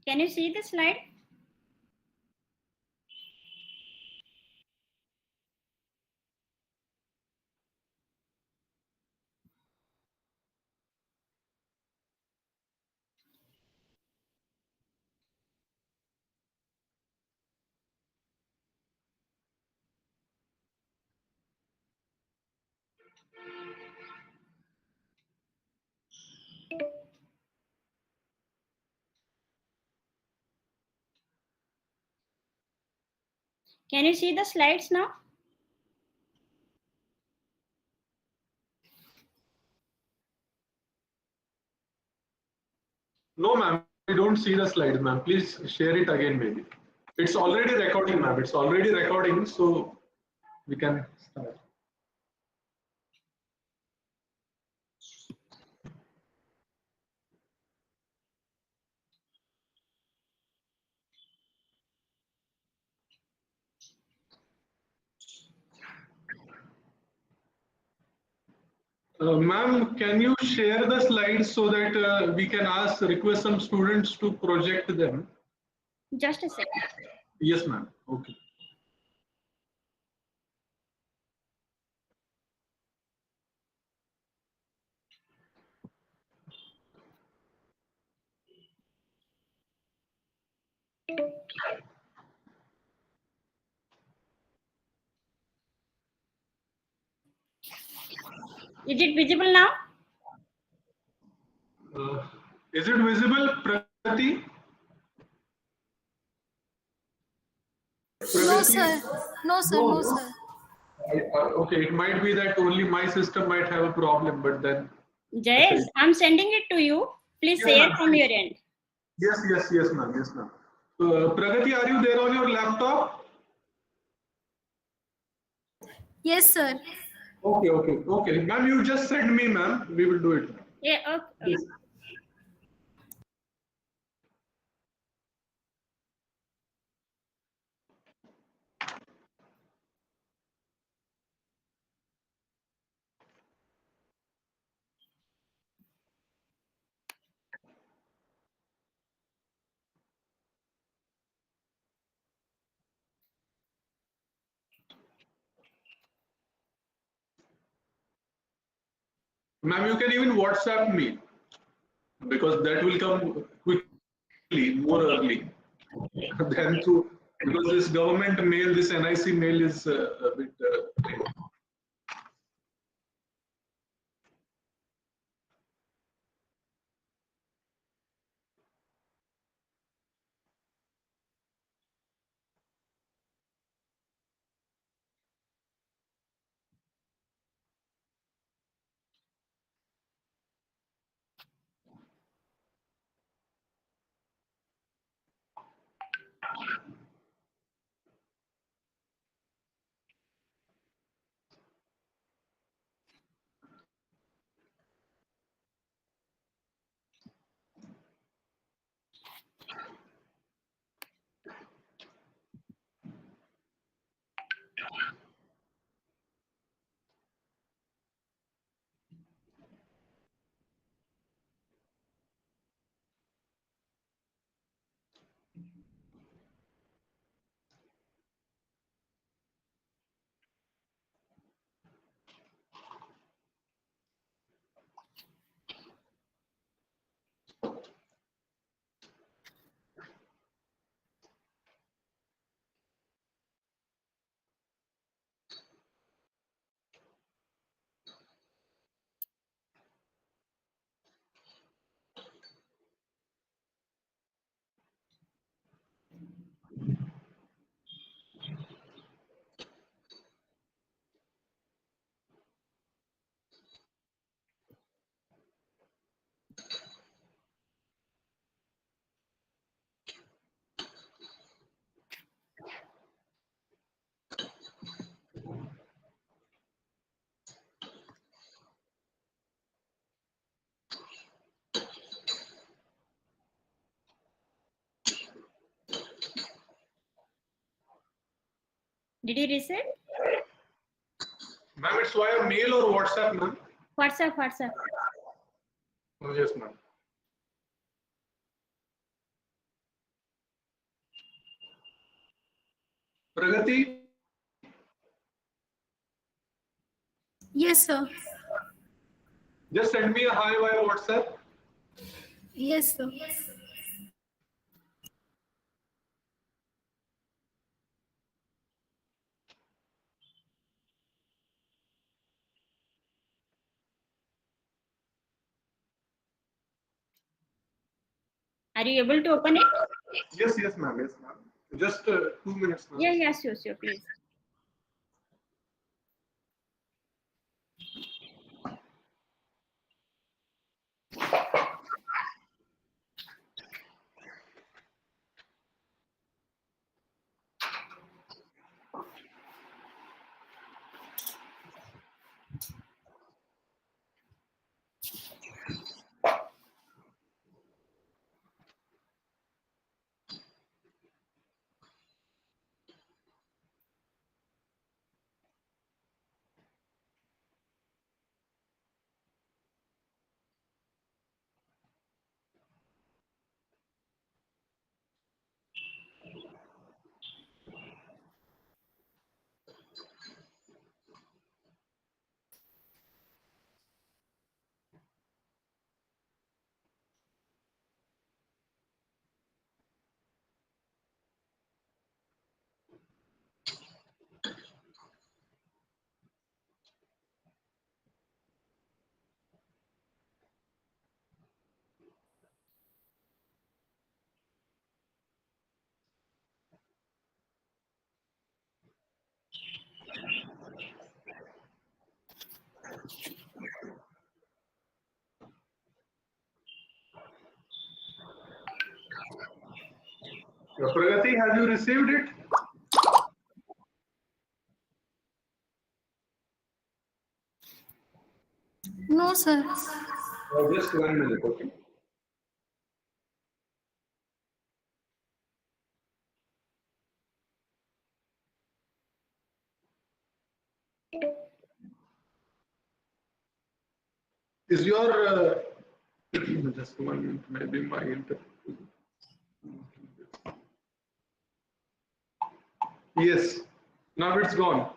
Can you see the slide? Can you see the slides now? No, ma'am, we don't see the slides, ma'am. Please share it again, maybe. It's already recording, ma'am. It's already recording, so we can start. Ma'am, can you share the slides so that we can request some students to project them? Just a second. Yes, ma'am. Okay. Is it visible now? Is it visible, Pragati? No, sir. No, sir. No, sir. Okay, it might be that only my system might have a problem, but then. Jayesh, I'm sending it to you. Please Yes, share ma'am. from your end. Yes, ma'am. Yes, ma'am. Pragati, are you there on your laptop? Yes, sir. Okay. Ma'am, you just send me, ma'am. We will do it. Yeah, okay. Yes. Ma'am, you can even WhatsApp me because that will come quickly, more early than through, because this government mail, this NIC mail is a bit. Did you receive? Ma'am, it's via mail or WhatsApp, ma'am? WhatsApp. Oh, yes, ma'am. Pragati, Yes, sir. just send me a hi via WhatsApp. Yes, sir. Are you able to open it? Yes, yes, ma'am. Yes, ma'am. Just 2 minutes, ma'am. Yeah, yeah, sure, sure, please. Pragati, have you received it? No, sir. Just 1 minute, okay? Is your just 1 minute? Maybe my internet. Yes. Now it's gone.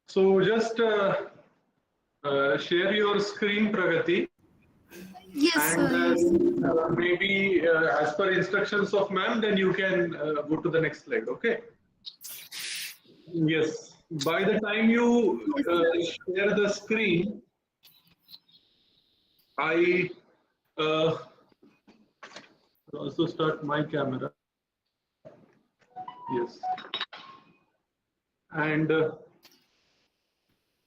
So just share your screen, Pragati, Yes, and sir. Yes. maybe as per instructions of ma'am, then you can go to the next slide. Okay. Yes. By the time you share the screen, I also start my camera. Yes. And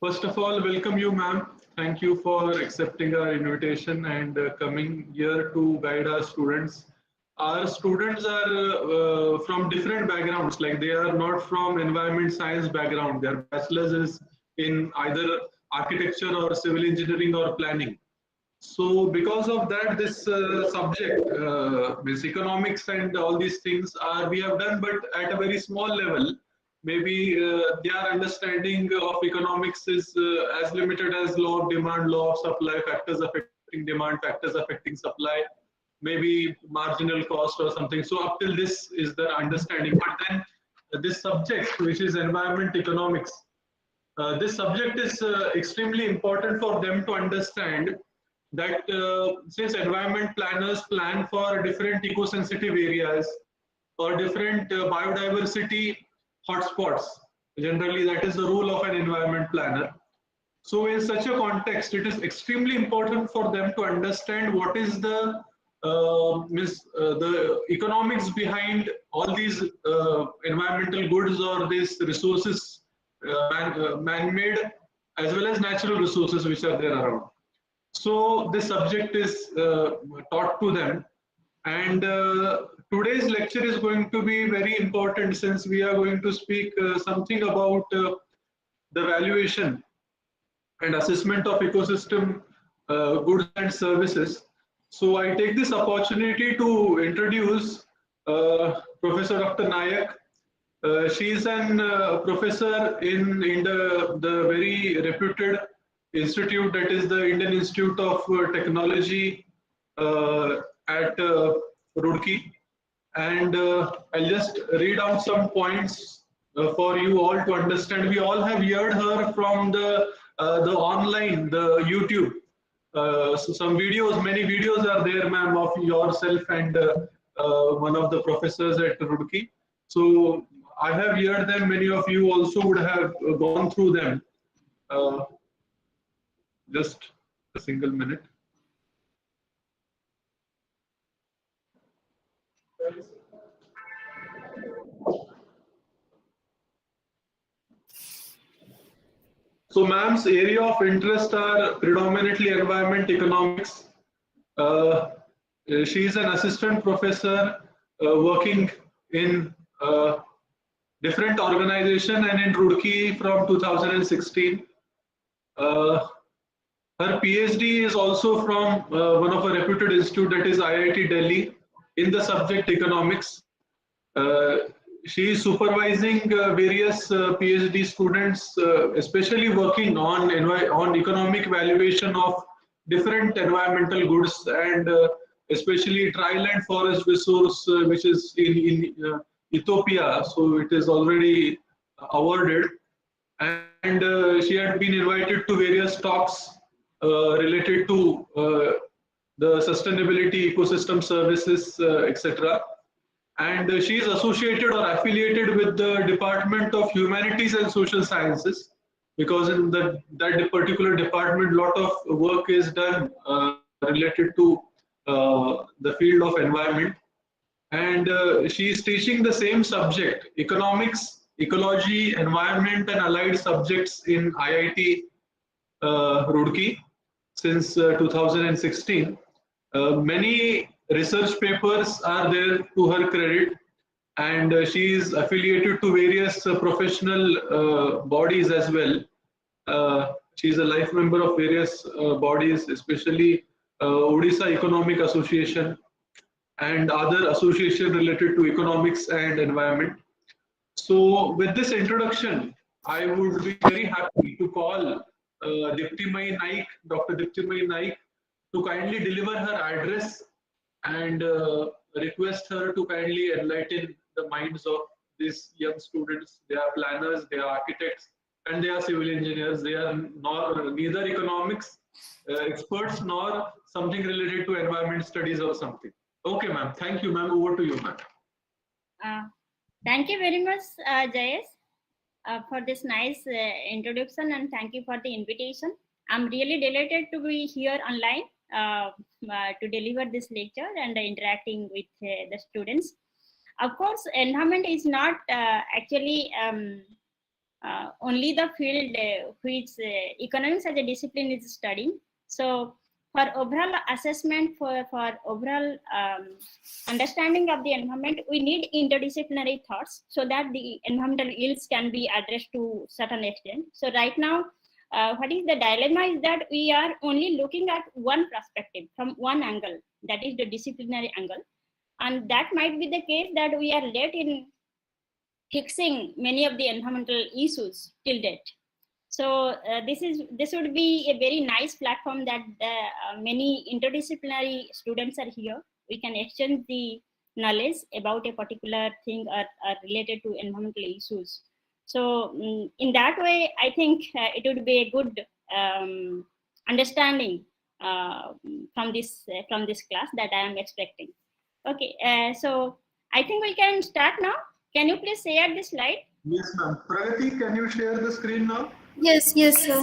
first of all, welcome you, ma'am. Thank you for accepting our invitation and coming here to guide our students. Our students are from different backgrounds, like they are not from environment science background. Their bachelor's is in either architecture or civil engineering or planning. So because of that, this subject, this economics and all these things are we have done, but at a very small level. Maybe their understanding of economics is as limited as law of demand, law of supply, factors affecting demand, factors affecting supply, maybe marginal cost or something. So up till this is the understanding. But then this subject, which is environment economics, this subject is extremely important for them to understand that since environment planners plan for different eco-sensitive areas or different biodiversity hotspots, generally that is the rule of an environment planner. So in such a context, it is extremely important for them to understand what is the economics behind all these environmental goods or these resources, man-made as well as natural resources which are there around. So this subject is taught to them, and today's lecture is going to be very important since we are going to speak something about the valuation and assessment of ecosystem goods and services. So I take this opportunity to introduce Professor Dr. Nayak. She is an professor in the very reputed institute, that is the Indian Institute of Technology at Roorkee. and I'll just read out some points for you all to understand. We all have heard her from the online, the YouTube. So some videos, many videos are there, ma'am, of yourself and one of the professors at Roorkee. So I have heard them. Many of you also would have gone through them. Uh, just a single minute. So ma'am's area of interest are predominantly environment economics. She is an assistant professor working in different organization and in Roorkee from 2016. Her PhD is also from one of a reputed institute, that is IIT Delhi, in the subject economics. She is supervising various PhD students, especially working on economic valuation of different environmental goods, and especially triland forest resource, which is in Ethiopia. So it is already awarded, and she had been invited to various talks related to the sustainability, ecosystem services, etc. And she is associated or affiliated with the Department of Humanities and Social Sciences, because in that particular department, a lot of work is done related to the field of environment. And she is teaching the same subject, economics, ecology, environment, and allied subjects in IIT Roorkee since 2016. Many research papers are there to her credit, and she is affiliated to various professional bodies as well. She is a life member of various bodies, especially Odisha Economic Association and other association related to economics and environment. So with this introduction, I would be very happy to call Diptimayee Nayak, Dr. Diptimayee Nayak, to kindly deliver her address and request her to kindly enlighten the minds of these young students. They are planners, they are architects, and they are civil engineers. They are neither economics experts nor something related to environment studies or something. Okay, ma'am. Thank you, ma'am. Over to you, ma'am. Thank you very much, Jayesh, for this nice introduction, and thank you for the invitation. I'm really delighted to be here online to deliver this lecture and interacting with the students. Of course, environment is not actually only the field which economics as a discipline is studying. So for overall assessment, for overall understanding of the environment, we need interdisciplinary thoughts so that the environmental ills can be addressed to certain extent. So right now, what is the dilemma is that we are only looking at one perspective from one angle, that is the disciplinary angle. And that might be the case that we are late in fixing many of the environmental issues till date. So this would be a very nice platform that many interdisciplinary students are here. We can exchange the knowledge about a particular thing or related to environmental issues. So in that way, I think it would be a good understanding from this class that I am expecting. Okay, so I think we can start now. Can you please share the slide? Yes, ma'am. Pragati, can you share the screen now? Yes, sir.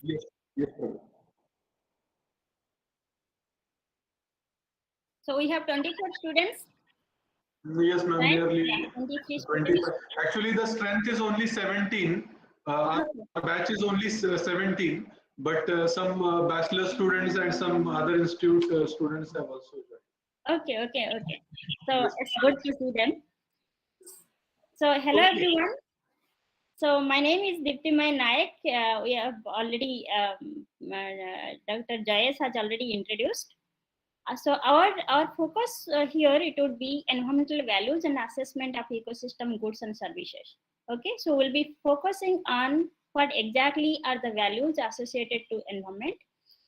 Yes, yes, ma'am. So we have 24 students. Yes, ma'am. Right? Nearly 23 25. Actually, the strength is only 17. Our batch is only 17, but some bachelor students and some other institute students have also joined. Okay. So yes, it's good to see them. So hello everyone. So my name is Diptimayee Nayak. We have already Dr. Jayesh has already introduced. So our focus here, it would be environmental values and assessment of ecosystem goods and services. Okay, so we'll be focusing on what exactly are the values associated to environment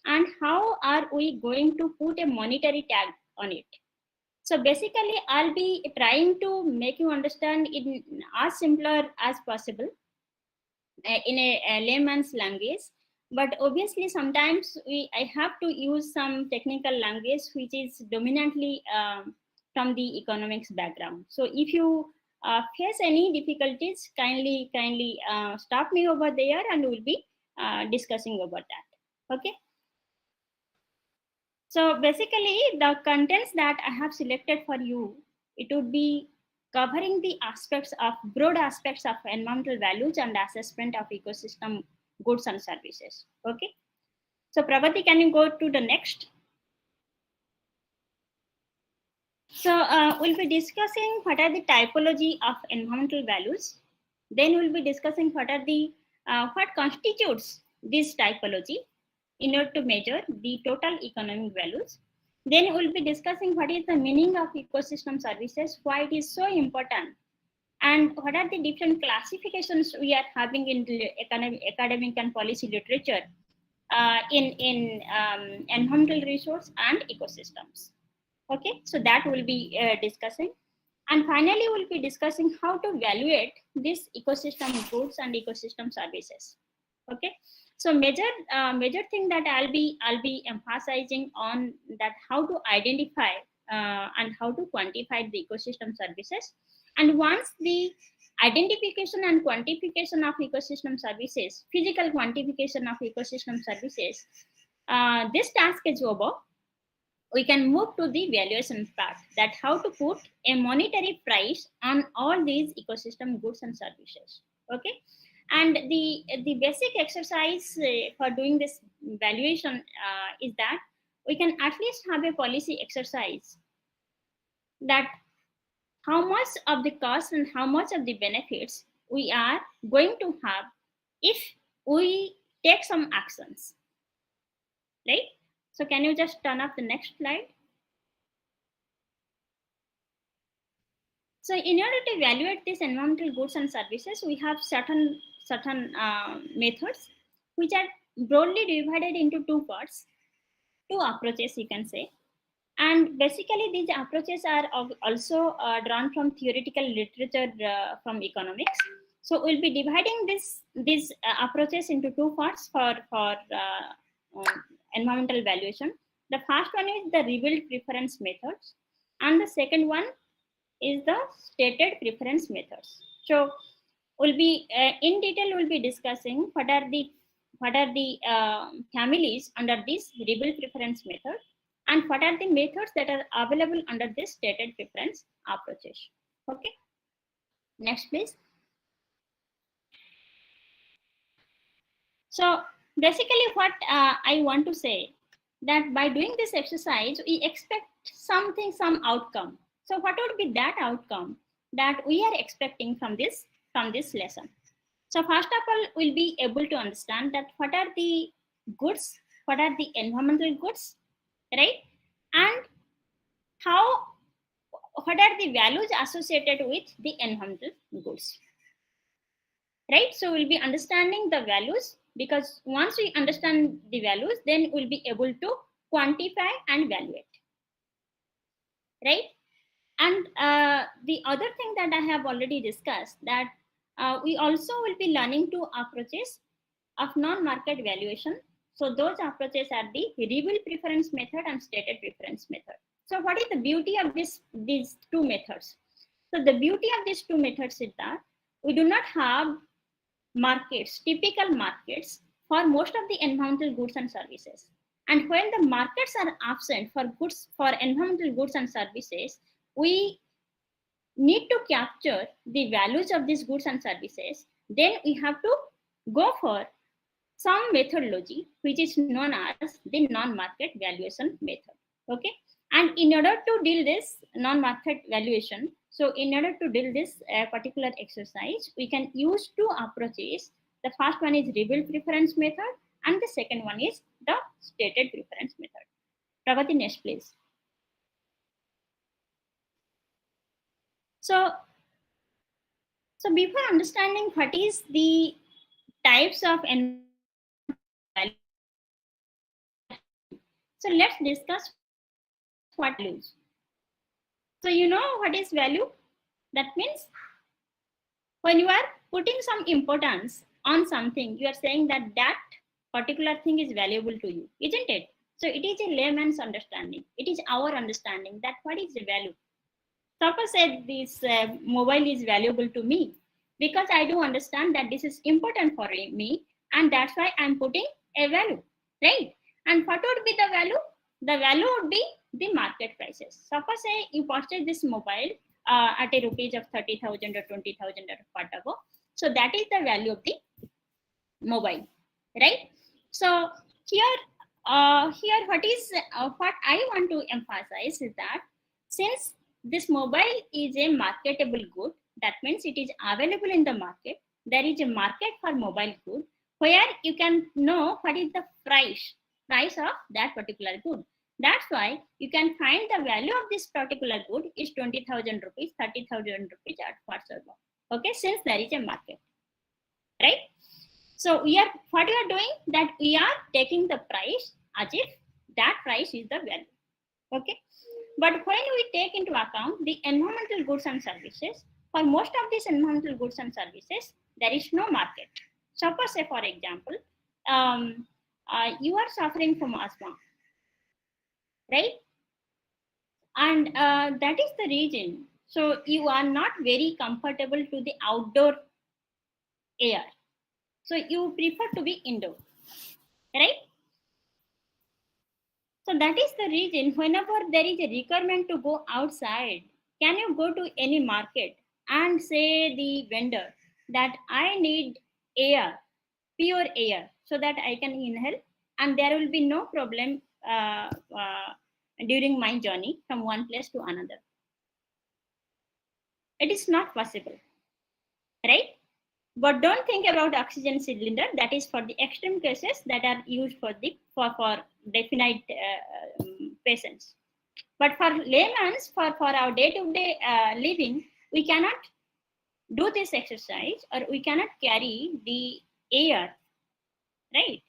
and how are we going to put a monetary tag on it. So basically, I'll be trying to make you understand in as simpler as possible in a layman's language. But obviously, sometimes I have to use some technical language which is dominantly from the economics background. So if you face any difficulties, kindly stop me over there, and we'll be discussing about that. Okay. So basically, the contents that I have selected for you, it would be covering the broad aspects of environmental values and assessment of ecosystem goods and services. Okay. So Pragati, can you go to the next? So we'll be discussing what are the typology of environmental values. Then we'll be discussing what constitutes this typology in order to measure the total economic values. Then we'll be discussing what is the meaning of ecosystem services, why it is so important, and what are the different classifications we are having in the academic and policy literature in environmental resource and ecosystems. Okay, so that will be discussing. And finally, we'll be discussing how to evaluate this ecosystem goods and ecosystem services. Okay, so major thing that I'll be emphasizing on that how to identify and how to quantify the ecosystem services. And once the identification and quantification of ecosystem services, physical quantification of ecosystem services, this task is over, we can move to the valuation part, that how to put a monetary price on all these ecosystem goods and services. Okay, and the basic exercise for doing this valuation is that we can at least have a policy exercise that how much of the cost and how much of the benefits we are going to have if we take some actions, right? So can you just turn up the next slide? So in order to evaluate these environmental goods and services, we have certain methods which are broadly divided into two parts, two approaches you can say. And basically these approaches are also drawn from theoretical literature from economics. So we'll be dividing these approaches into two parts for environmental valuation. The first one is the revealed preference methods, and the second one is the stated preference methods. So we'll be in detail we'll be discussing what are the families under this revealed preference method, and what are the methods that are available under this stated preference approaches. Okay, next please. So basically what I want to say, that by doing this exercise we expect some outcome. So what would be that outcome that we are expecting from this lesson? So first of all, we'll be able to understand that what are the goods, what are the environmental goods, right? And what are the values associated with the environmental goods, right? So we'll be understanding the values, because once we understand the values, then we'll be able to quantify and evaluate, right? And the other thing that I have already discussed, that we also will be learning two approaches of non-market valuation. So those approaches are the revealed preference method and stated preference method. So what is the beauty of these two methods? So the beauty of these two methods is that we do not have markets, typical markets for most of the environmental goods and services. And when the markets are absent for environmental goods and services, we need to capture the values of these goods and services. Then we have to go for some methodology which is known as the non-market valuation method. Okay, and in order to deal this non-market valuation, so in order to deal this particular exercise, we can use two approaches. The first one is revealed preference method, and the second one is the stated preference method. Pragati, next please. So before understanding what is the types of value, so let's discuss what values. So you know what is value? That means when you are putting some importance on something, you are saying that that particular thing is valuable to you, isn't it? So it is a layman's understanding. It is our understanding that what is the value. Suppose say this mobile is valuable to me because I do understand that this is important for me, and that's why I'm putting a value, right? And what would be the value? The value would be the market prices. Suppose say you purchase this mobile at a rupees of 30,000 or 20,000 or whatever. So that is the value of the mobile, right? So here, what I want to emphasize is that since this mobile is a marketable good, that means it is available in the market. There is a market for mobile good where you can know what is the price of that particular good. That's why you can find the value of this particular good is 20,000 rupees, 30,000 rupees at whatsoever. Okay, since there is a market, right? So what we are doing that we are taking the price as if that price is the value. Okay. But when we take into account the environmental goods and services, for most of these environmental goods and services, there is no market. Suppose say for example, you are suffering from asthma, right? And that is the reason. So you are not very comfortable to the outdoor air. So you prefer to be indoor, right? So that is the reason whenever there is a requirement to go outside, can you go to any market and say the vendor that I need air, pure air, so that I can inhale and there will be no problem during my journey from one place to another. It is not possible, right? But don't think about oxygen cylinder. That is for the extreme cases that are used for definite patients. But for layman's, for our day-to-day living, we cannot do this exercise or we cannot carry the air, right?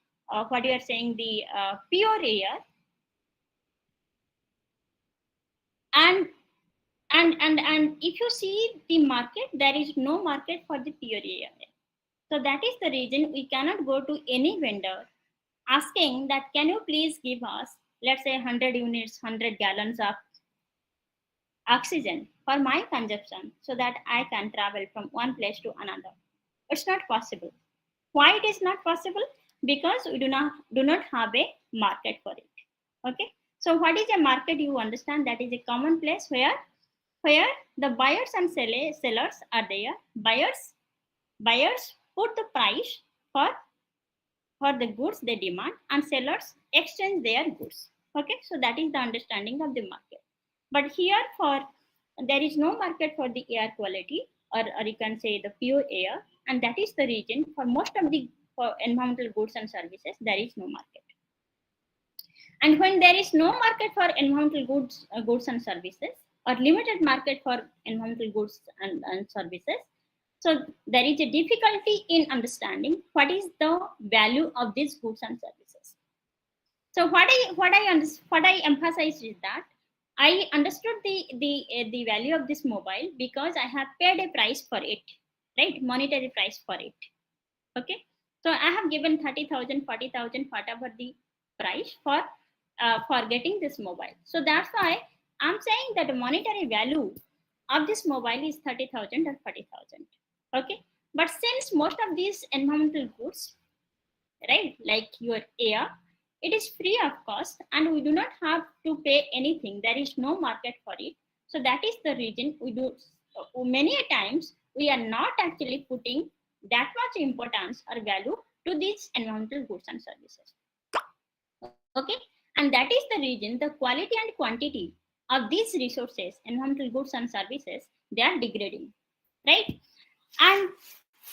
What you are saying, the pure air, and if you see the market, there is no market for the pure air. So that is the reason we cannot go to any vendor asking that can you please give us, let's say 100 units, 100 gallons of oxygen for my consumption so that I can travel from one place to another. It's not possible. Why it is not possible? Because we do not have a market for it. Okay. So what is a market? You understand that is a common place where the buyers and sellers are there. Buyers put the price for the goods they demand and sellers exchange their goods. Okay, so that is the understanding of the market. But here there is no market for the air quality or you can say the pure air, and that is the reason for most of the environmental goods and services there is no market. And when there is no market for environmental goods and services or limited market for environmental goods and services, so there is a difficulty in understanding what is the value of these goods and services. So what I emphasize is that I understood the value of this mobile because I have paid a price for it, right? Monetary price for it. Okay. So I have given 30,000, 40,000, whatever the price for getting this mobile. So that's why I'm saying that the monetary value of this mobile is 30,000 or 40,000. Okay. But since most of these environmental goods, right, like your air, it is free of cost and we do not have to pay anything. There is no market for it. So that is the reason we do many times we are not actually putting that much importance or value to these environmental goods and services. Okay. And that is the reason the quality and quantity of these resources, environmental goods and services, they are degrading, right? And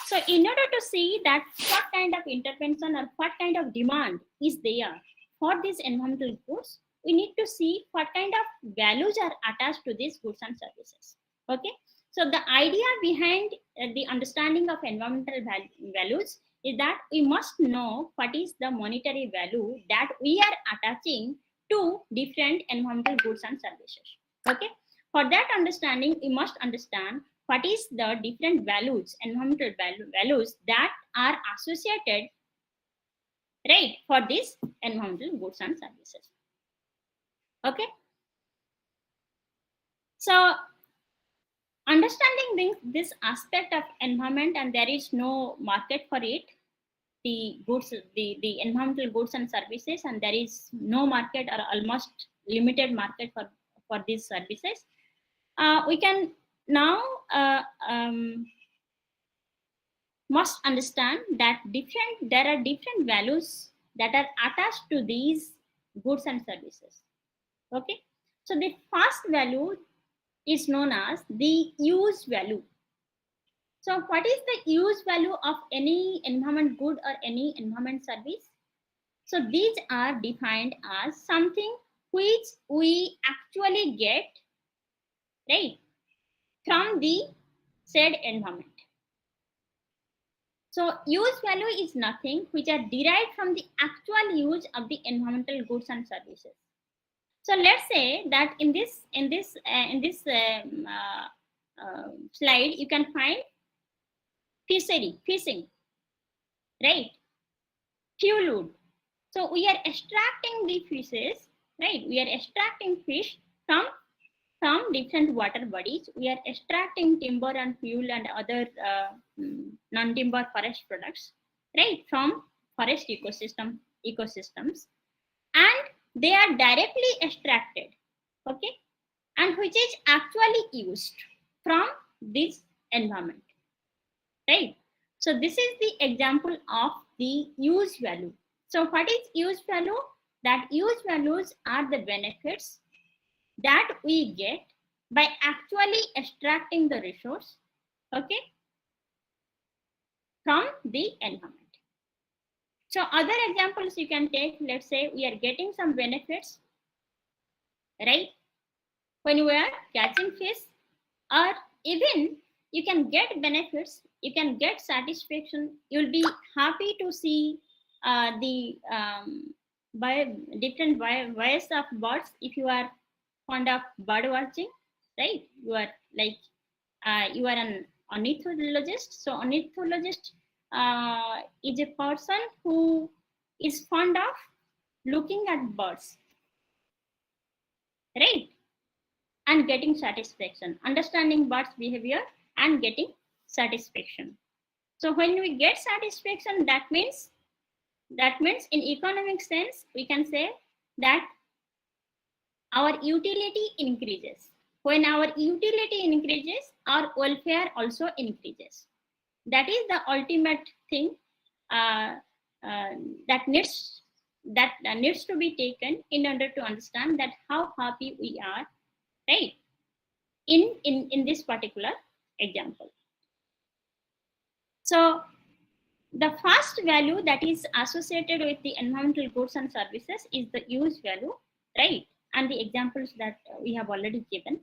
so in order to see that what kind of intervention or what kind of demand is there for these environmental goods, we need to see what kind of values are attached to these goods and services. Okay. So the idea behind the understanding of environmental values is that we must know what is the monetary value that we are attaching to different environmental goods and services. Okay. For that understanding, we must understand what is the different values, environmental values that are associated, right, for these environmental goods and services. Okay. So understanding this aspect of environment, and there is no market for it, the goods, the environmental goods and services, and there is no market or almost limited market for these services. We can now must understand that there are different values that are attached to these goods and services. Okay, so the first value is known as the use value. So what is the use value of any environment good or any environment service? So these are defined as something which we actually get, right, from the said environment. So use value is nothing which are derived from the actual use of the environmental goods and services. So let's say that in this slide you can find fishing, right? Fuel wood. So we are extracting the fishes, right? We are extracting fish from different water bodies. We are extracting timber and fuel and other non-timber forest products, right, from forest ecosystems, and they are directly extracted, okay, and which is actually used from this environment, right? So this is the example of the use value. So what is use value? That use values are the benefits that we get by actually extracting the resource, okay, from the environment. So other examples you can take, let's say we are getting some benefits, right, when we are catching fish, or even you can get benefits, you can get satisfaction, you'll be happy to see the different ways of birds. If you are fond of bird watching, right, you are like you are an ornithologist. So ornithologist is a person who is fond of looking at birds, right, and getting satisfaction, understanding birds behavior and getting satisfaction. So when we get satisfaction, that means in economic sense we can say that our utility increases. When our utility increases, our welfare also increases. That is the ultimate thing that needs to be taken in order to understand that how happy we are, right, in this particular example. So the first value that is associated with the environmental goods and services is the use value, right, and the examples that we have already given.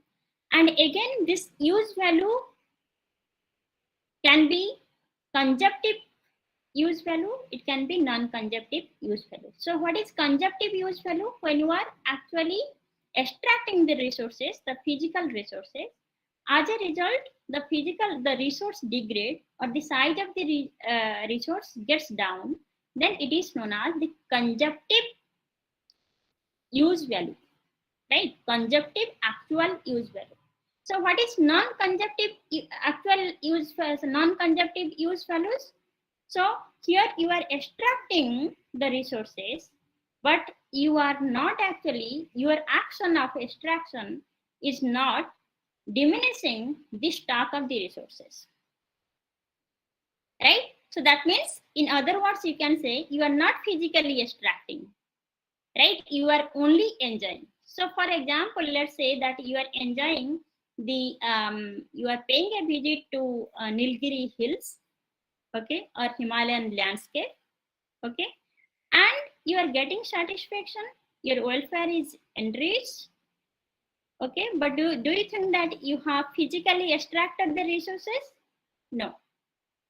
And again, this use value can be conjunctive use value, it can be non-conjunctive use value. So what is conjunctive use value? When you are actually extracting the resources, the physical resources, as a result the resource degrade or the size of the resource gets down, then it is known as the conjunctive use value, right, conjunctive actual use value. So what is non-conjunctive actual use, non-conjunctive use values? So here you are extracting the resources, but you are not actually, your action of extraction is not diminishing the stock of the resources, right? So that means, in other words, you can say you are not physically extracting, right? You are only enjoying. So for example, let's say that you are enjoying the you are paying a visit to Nilgiri hills, okay, or Himalayan landscape, okay, and you are getting satisfaction, your welfare is enriched, okay, but do you think that you have physically extracted the resources? No,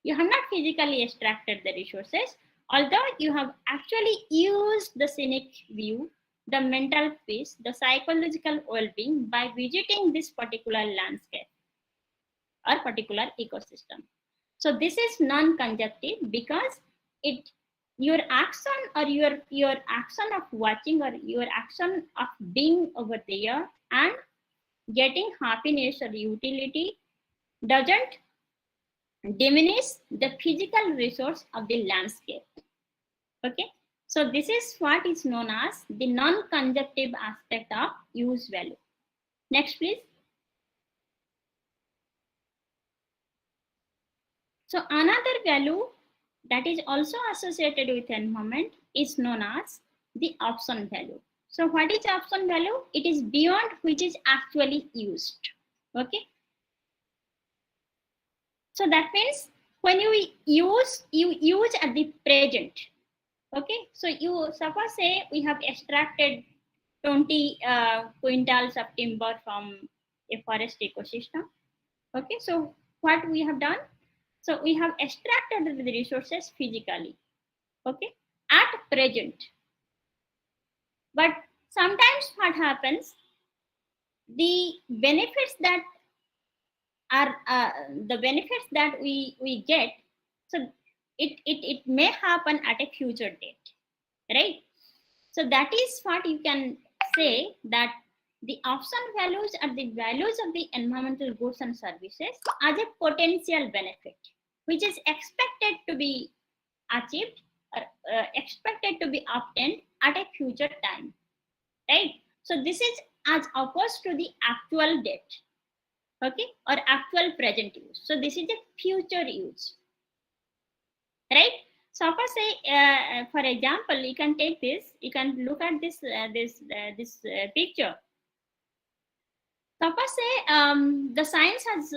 you have not physically extracted the resources, although you have actually used the scenic view, the mental peace, the psychological well-being by visiting this particular landscape or particular ecosystem. So this is non-conjunctive because your action or your action of watching or your action of being over there and getting happiness or utility doesn't diminish the physical resource of the landscape. Okay, so this is what is known as the non-conjunctive aspect of use value. Next, please. So another value that is also associated with environment is known as the option value. So what is option value? It is beyond which is actually used. Okay. So that means when you use at the present. Okay. So you suppose say we have extracted 20 quintals of timber from a forest ecosystem. Okay. So what we have done? So we have extracted the resources physically, okay, at present. But sometimes what happens, the benefits that are we get, so it may happen at a future date, right? So that is what you can say, that the option values are the values of the environmental goods and services as a potential benefit, which is expected to be achieved or expected to be obtained at a future time, right? So this is as opposed to the actual date, okay, or actual present use. So this is a future use, right? Suppose say, for example, you can take this. You can look at this picture. Suppose say the science has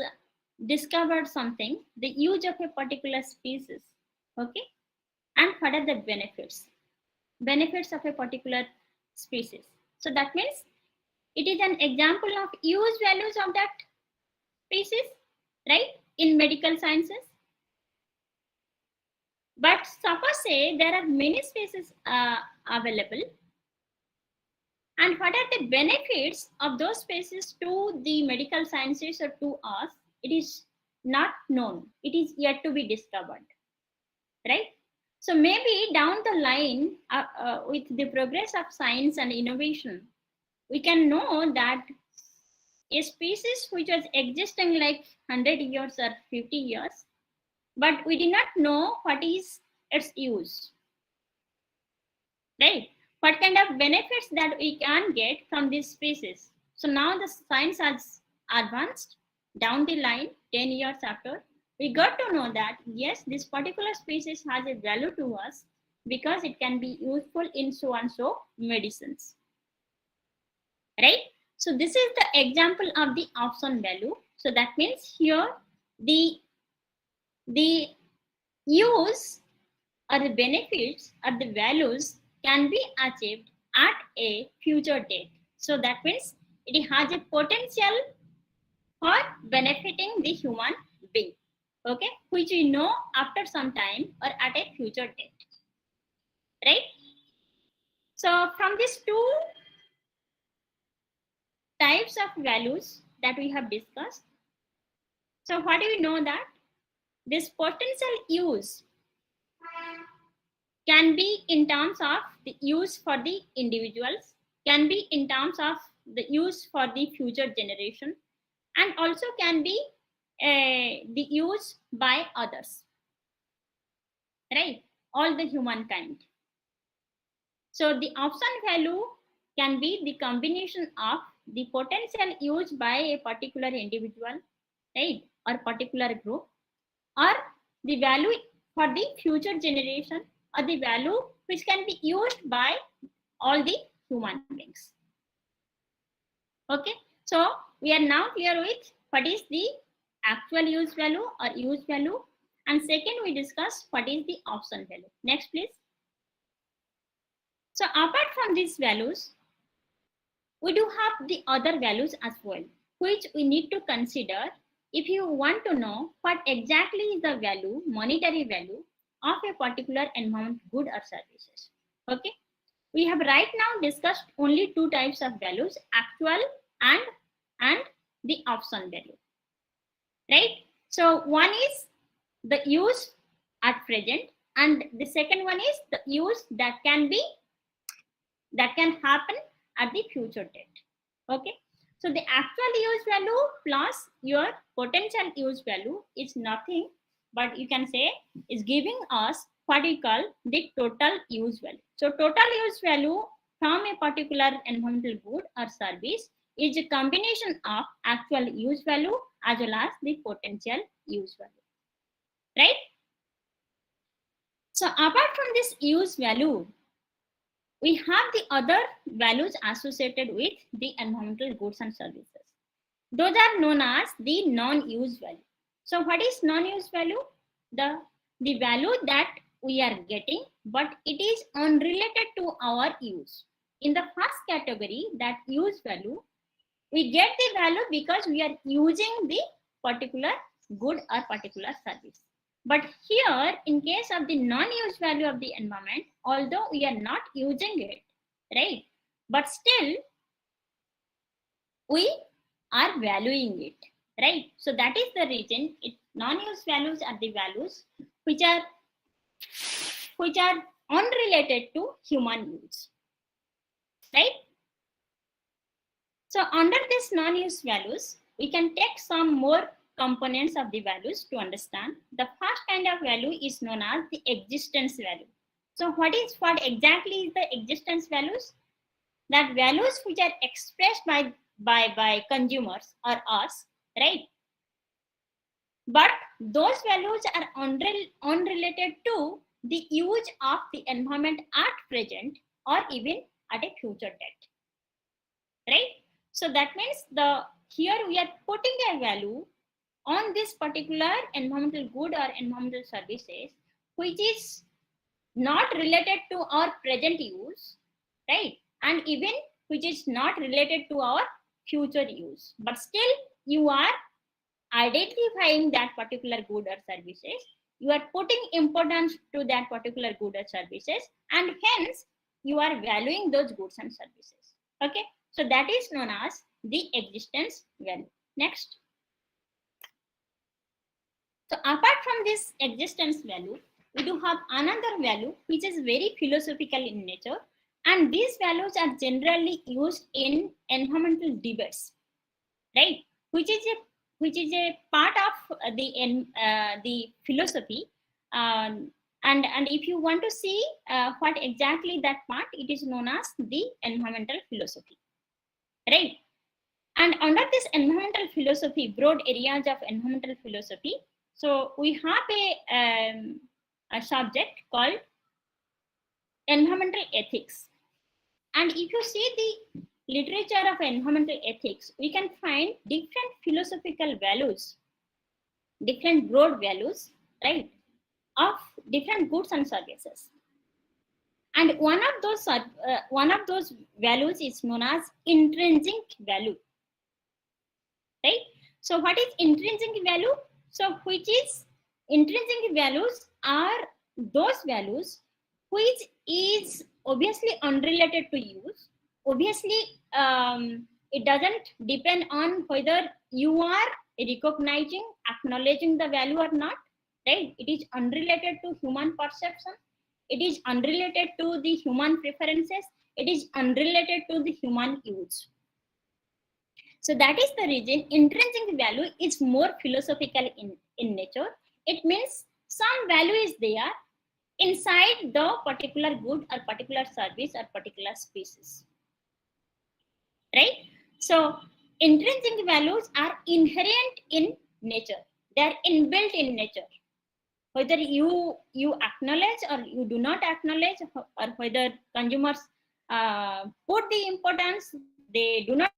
discovered something, the use of a particular species, okay, and what are the benefits of a particular species. So that means it is an example of use values of that species, right, in medical sciences. But suppose say there are many species available, and what are the benefits of those species to the medical sciences or to us, it is not known. It is yet to be discovered, right? So maybe down the line, with the progress of science and innovation, we can know that a species which was existing like 100 years or 50 years, but we did not know what is its use, right? What kind of benefits that we can get from this species. So now the science has advanced. Down the line, 10 years after, we got to know that yes, this particular species has a value to us because it can be useful in so and so medicines, right? So this is the example of the option value. So that means here the use or the benefits or the values can be achieved at a future date. So that means it has a potential for benefiting the human being, okay, which we know after some time or at a future date, right? So from these two types of values that we have discussed, so what do we know? That this potential use can be in terms of the use for the individuals, can be in terms of the use for the future generation, and also can be the use by others, right? All the humankind. So the option value can be the combination of the potential use by a particular individual, right, or particular group, or the value for the future generation, or the value which can be used by all the human beings. Okay, so we are now clear with what is the actual use value or use value, and second we discuss what is the option value. Next, please. So apart from these values, we do have the other values as well, which we need to consider if you want to know what exactly is the value, monetary value of a particular environment good or services. Okay. we have right now discussed only two types of values, actual and the option value, right? So one is the use at present, and the second one is the use that can happen at the future date. Okay, so the actual use value plus your potential use value is nothing but you can say is giving us what we call the total use value. So total use value from a particular environmental good or service is a combination of actual use value as well as the potential use value, right? So apart from this use value, we have the other values associated with the environmental goods and services. Those are known as the non-use value. So what is non-use value? The value that we are getting, but it is unrelated to our use. In the first category, that use value, we get the value because we are using the particular good or particular service. But here, in case of the non-use value of the environment, although we are not using it, right? But still, we are valuing it, right? So that is the reason non-use values are the values which are unrelated to human use, right? So under this non-use values, we can take some more components of the values to understand. The first kind of value is known as the existence value. So what exactly is the existence values? That values which are expressed by consumers or us, right? But those values are unrelated to the use of the environment at present or even at a future date, right? So that means here we are putting a value on this particular environmental good or environmental services which is not related to our present use, right? And even which is not related to our future use, but still you are identifying that particular good or services, you are putting importance to that particular good or services, and hence you are valuing those goods and services. Okay, so that is known as the existence value. Next. So apart from this existence value, we do have another value which is very philosophical in nature, and these values are generally used in environmental debates, right? Which is a part of the philosophy, and if you want to see what exactly that part, it is known as the environmental philosophy, right? And under this environmental philosophy, broad areas of environmental philosophy, so we have a subject called environmental ethics. And if you see the literature of environmental ethics, we can find different philosophical values, different broad values, right, of different goods and services. And one of those values is known as intrinsic value, right? So what is intrinsic value? So which is intrinsic values are those values which is obviously unrelated to use. Obviously, it doesn't depend on whether you are recognizing, acknowledging the value or not, right? It is unrelated to human perception. It is unrelated to the human preferences. It is unrelated to the human use. So that is the reason intrinsic value is more philosophical in nature. It means some value is there inside the particular good or particular service or particular species, right? So intrinsic values are inherent in nature. They are inbuilt in nature. Whether you acknowledge or you do not acknowledge, or whether consumers put the importance, they do not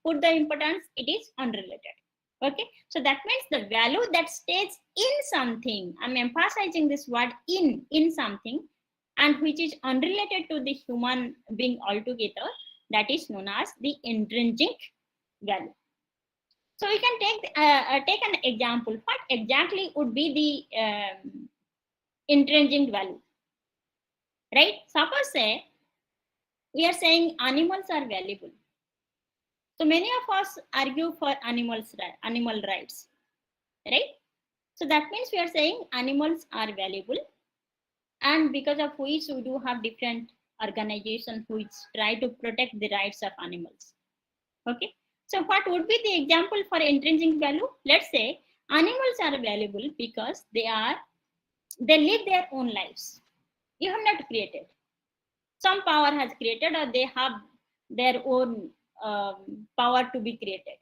put the importance, it is unrelated. Okay, so that means the value that stays in something, I'm emphasizing this word in something, and which is unrelated to the human being altogether, that is known as the intrinsic value. So we can take an example. What exactly would be the intrinsic value, right? Suppose say we are saying animals are valuable. So many of us argue for animal rights, right? So that means we are saying animals are valuable, and because of which we do have different organizations which try to protect the rights of animals. Okay. So what would be the example for intrinsic value? Let's say animals are valuable because they live their own lives. You have not created. Some power has created, or they have their own power to be created,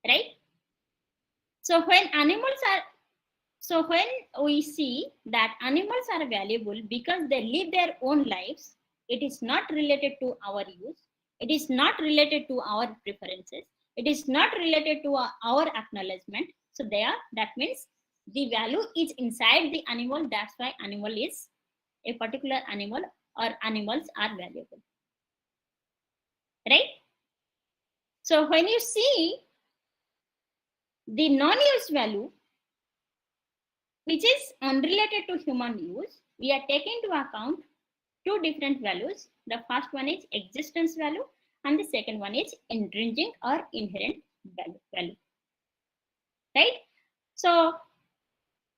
right? So when we see that animals are valuable because they live their own lives, it is not related to our use, it is not related to our preferences, it is not related to our acknowledgement. So that means the value is inside the animal. That's why animal is a particular animal, or animals are valuable, right? So when you see the non-use value, which is unrelated to human use, we are taking into account two different values. The first one is existence value, and the second one is intrinsic or inherent value. Right? So,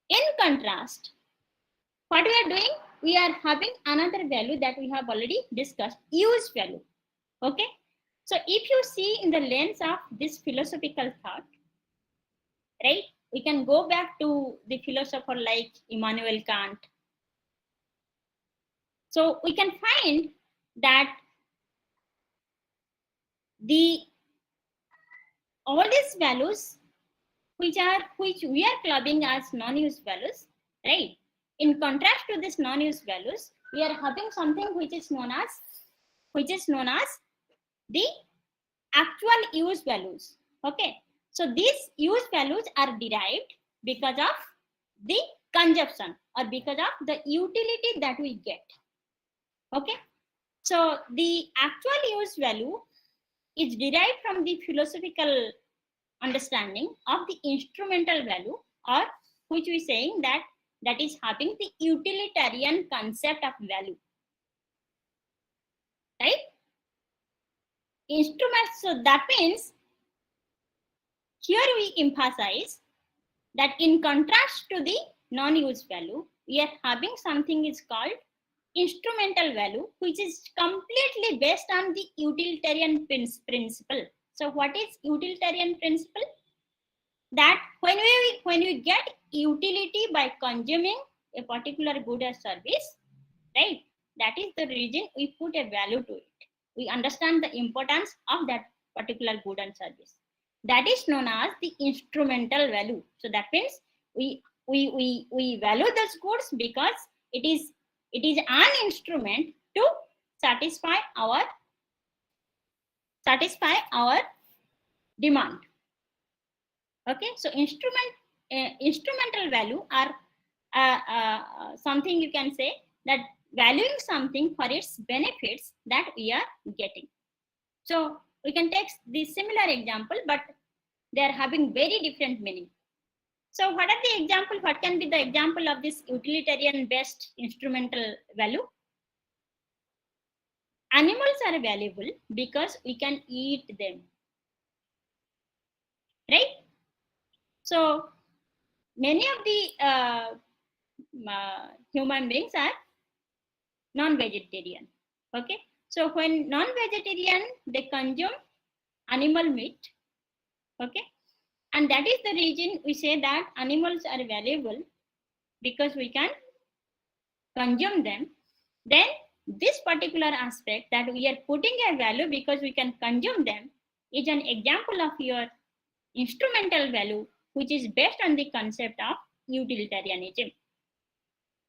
in contrast, what we are doing, we are having another value that we have already discussed, use value. Okay? So, if you see in the lens of this philosophical thought, right, we can go back to the philosopher like Immanuel Kant. So we can find that all these values which we are clubbing as non-use values, right? In contrast to these non-use values, we are having something which is known as the actual use values. Okay, so these use values are derived because of the consumption, or because of the utility that we get. Okay, so the actual use value is derived from the philosophical understanding of the instrumental value, or which we saying that is having the utilitarian concept of value, right? Instruments. So that means here we emphasize that in contrast to the non-use value, we are having something is called instrumental value, which is completely based on the utilitarian principle. So what is utilitarian principle? That when we get utility by consuming a particular good or service, right? That is the reason we put a value to it. We understand the importance of that particular good and service. That is known as the instrumental value. So that means we value those goods because it is an instrument to satisfy our demand. Okay, so instrumental value are something you can say that valuing something for its benefits that we are getting. So we can take the similar example, but they are having very different meaning. So what are the example? What can be the example of this utilitarian based instrumental value? Animals are valuable because we can eat them, right? So many of the human beings are non-vegetarian. Okay, so when non-vegetarian, they consume animal meat. Okay, and that is the reason we say that animals are valuable because we can consume them. Then this particular aspect that we are putting a value because we can consume them is an example of your instrumental value, which is based on the concept of utilitarianism.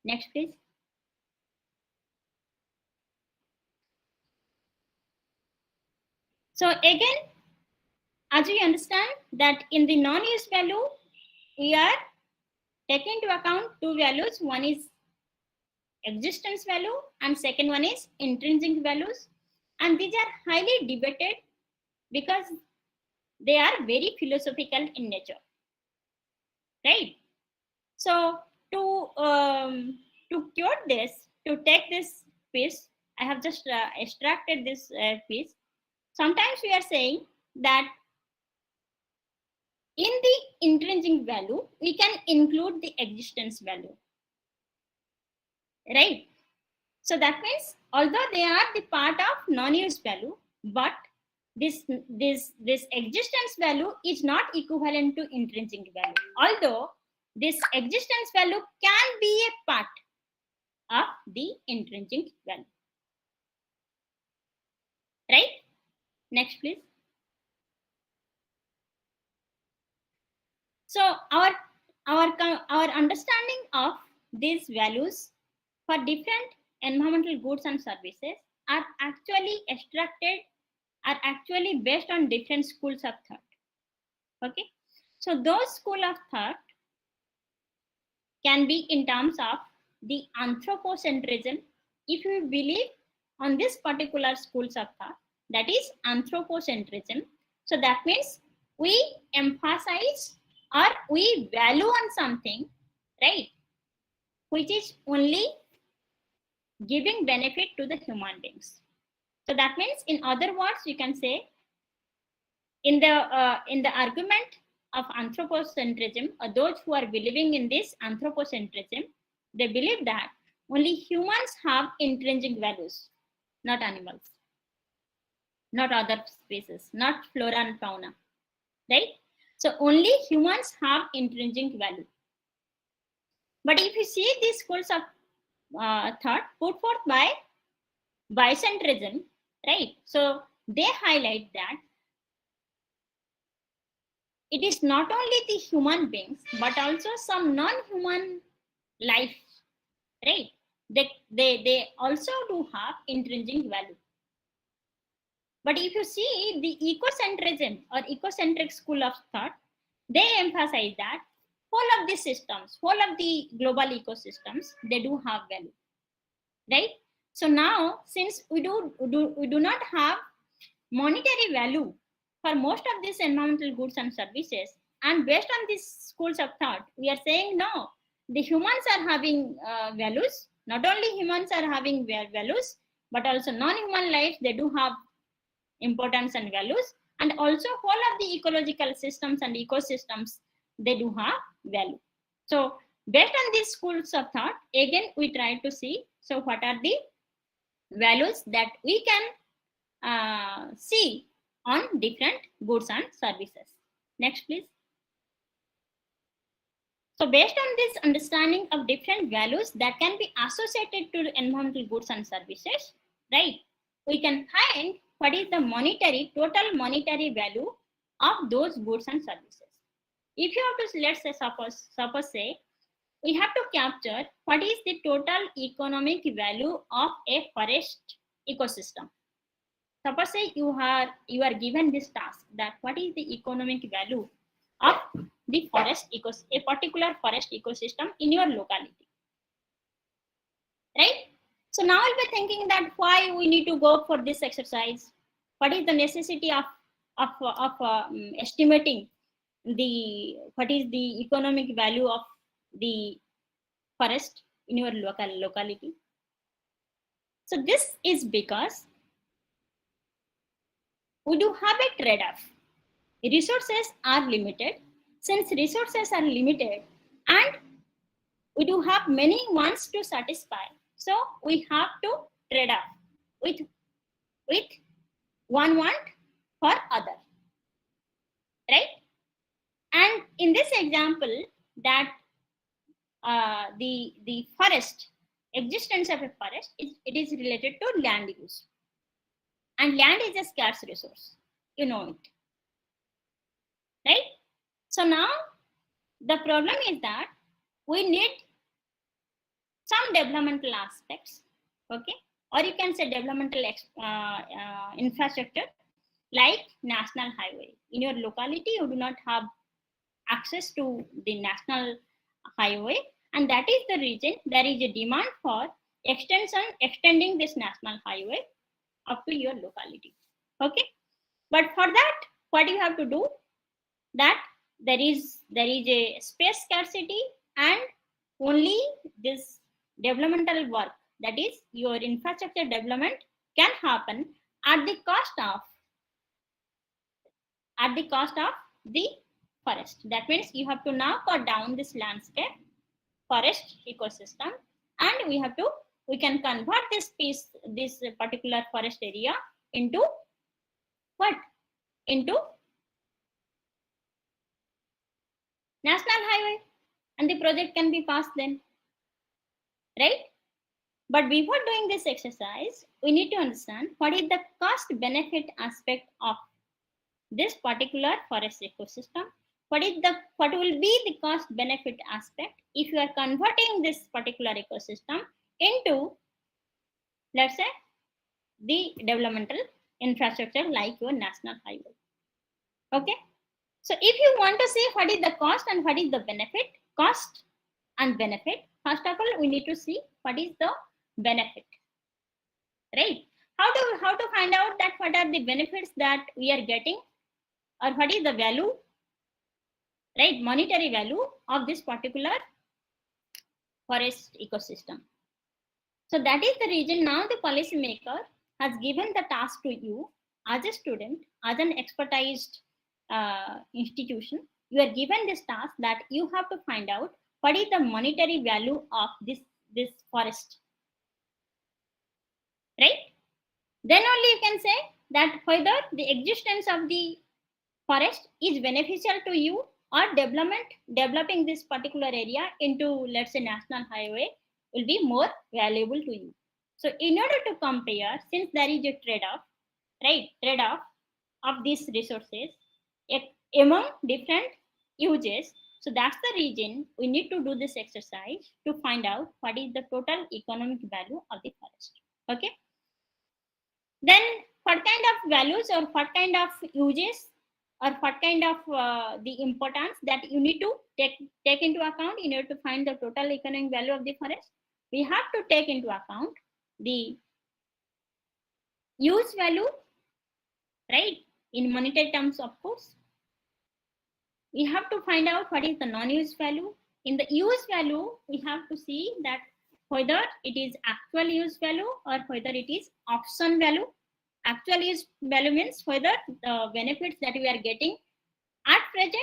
Next, please. So again, as we understand that in the non-use value, we are taking into account two values. One is existence value and second one is intrinsic values. And these are highly debated because they are very philosophical in nature, right? So to cure this, to take this piece I have just extracted this piece. Sometimes we are saying that in the intrinsic value, we can include the existence value, right? So that means although they are the part of non-use value, but this existence value is not equivalent to intrinsic value. Although this existence value can be a part of the intrinsic value, right? Next, please. So our understanding of these values for different environmental goods and services are actually extracted, are actually based on different schools of thought. Okay, so those school of thought can be in terms of the anthropocentrism. If you believe on this particular schools of thought, that is anthropocentrism. So that means we emphasize or we value on something, right, which is only giving benefit to the human beings. So that means, in other words, you can say in the argument of anthropocentrism, or those who are believing in this anthropocentrism, they believe that only humans have intrinsic values, not animals, not other species, not flora and fauna, right? So only humans have intrinsic value. But if you see these schools of thought put forth by bicentrism, right? So they highlight that it is not only the human beings, but also some non-human life, right? They also do have intrinsic value. But if you see the ecocentrism or ecocentric school of thought, they emphasize that whole of the systems, whole of the global ecosystems, they do have value, right? So now, since we do not have monetary value for most of these environmental goods and services, and based on these schools of thought, we are saying no, the humans are having values. Not only humans are having values, but also non-human life, they do have importance and values, and also whole of the ecological systems and ecosystems, they do have value. So based on these schools of thought, again we try to see, so what are the values that we can see on different goods and services. Next, please. So based on this understanding of different values that can be associated to environmental goods and services, right, we can find what is the total monetary value of those goods and services. If you have to, let's say, suppose say, we have to capture what is the total economic value of a forest ecosystem. Suppose say you are given this task, that what is the economic value of the forest a particular forest ecosystem in your locality, right? So now you'll be thinking that why we need to go for this exercise. What is the necessity of estimating what is the economic value of the forest in your locality? So this is because we do have a trade-off. Resources are limited. Since resources are limited and we do have many wants to satisfy, so we have to trade off with one want for other, right? And in this example, that the forest, existence of a forest, it is related to land use, and land is a scarce resource, you know it, right? So now the problem is that we need some developmental aspects, okay, or you can say developmental infrastructure, like national highway. In your locality, you do not have access to the national highway, and that is the reason there is a demand for extending this national highway up to your locality, okay? But for that, what you have to do, that there is a space scarcity, and only this developmental work that is your infrastructure development can happen at the cost of the forest. That means you have to now cut down this landscape forest ecosystem, and we can convert this particular forest area into what? Into national highway, and the project can be passed then, right? But before doing this exercise, we need to understand what is the cost benefit aspect of this particular forest ecosystem. What will be the cost benefit aspect if you are converting this particular ecosystem into, let's say, the developmental infrastructure like your national highway? Okay, so if you want to see what is the cost and what is the benefit, cost and benefit, first of all we need to see what is the benefit, right? How to find out that what are the benefits that we are getting, or what is the value, right, monetary value of this particular forest ecosystem. So that is the reason now the policymaker has given the task to you as a student, as an expertised institution. You are given this task that you have to find out what is the monetary value of this forest, right? Then only you can say that whether the existence of the forest is beneficial to you, or developing this particular area into, let's say, national highway will be more valuable to you. So in order to compare, since there is a trade-off, right, trade-off of these resources among different uses, so that's the reason we need to do this exercise to find out what is the total economic value of the forest. Okay, then what kind of values or what kind of uses or what kind of the importance that you need to take into account in order to find the total economic value of the forest? We have to take into account the use value, right, in monetary terms, of course. We have to find out what is the non-use value. In the use value, we have to see that whether it is actual use value or whether it is option value. Actual use value means whether the benefits that we are getting at present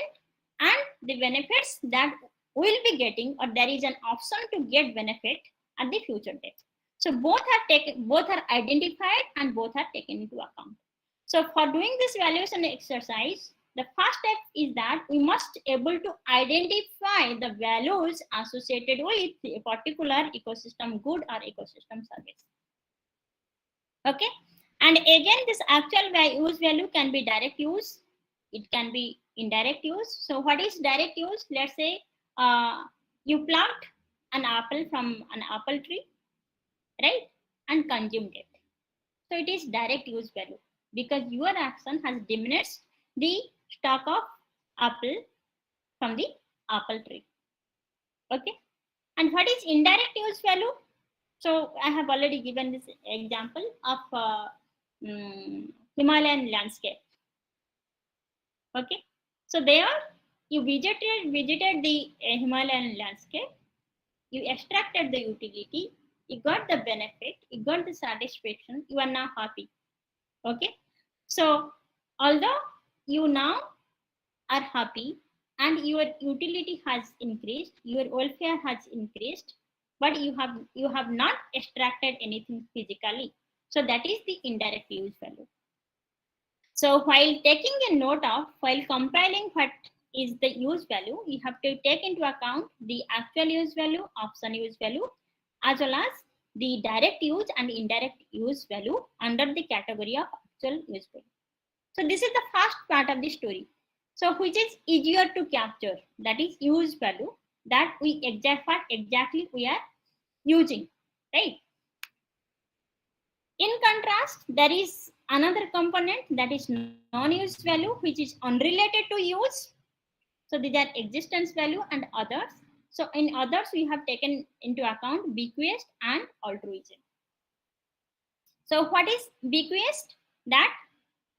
and the benefits that we will be getting, or there is an option to get benefit at the future date. So both are identified and both are taken into account. So for doing this valuation exercise, the first step is that we must able to identify the values associated with a particular ecosystem good or ecosystem service. Okay, and again, this actual use value can be direct use, it can be indirect use. So what is direct use? Let's say you plucked an apple from an apple tree, right, and consumed it. So it is direct use value because your action has diminished the stock of apple from the apple tree. Okay, and what is indirect use value? So I have already given this example of Himalayan landscape. Okay, so there you visited the Himalayan landscape, you extracted the utility, you got the benefit, you got the satisfaction, you are now happy. Okay, so although you now are happy and your utility has increased, your welfare has increased, but you have not extracted anything physically. So that is the indirect use value. So while taking a note of, while compiling what is the use value, you have to take into account the actual use value, option use value, as well as the direct use and indirect use value under the category of actual use value. So this is the first part of the story. So which is easier to capture, that is use value, that we exactly we are using, right? In contrast, there is another component that is non-use value, which is unrelated to use. So these are existence value and others. So in others, we have taken into account bequest and altruism. So what is bequest? That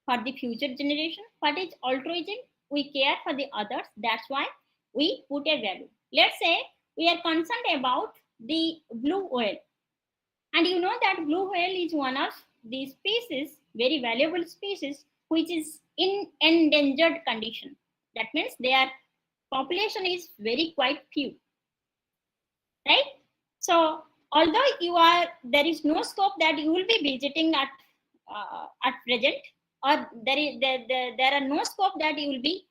for the future generation. What is altruism? We care for the others. That's why we put a value. Let's say we are concerned about the blue whale, And you know that blue whale is one of the species, very valuable species, which is in endangered condition. That means their population is very quite few, right? So although there is no scope that you will be visiting at present, or there are no scope that you will be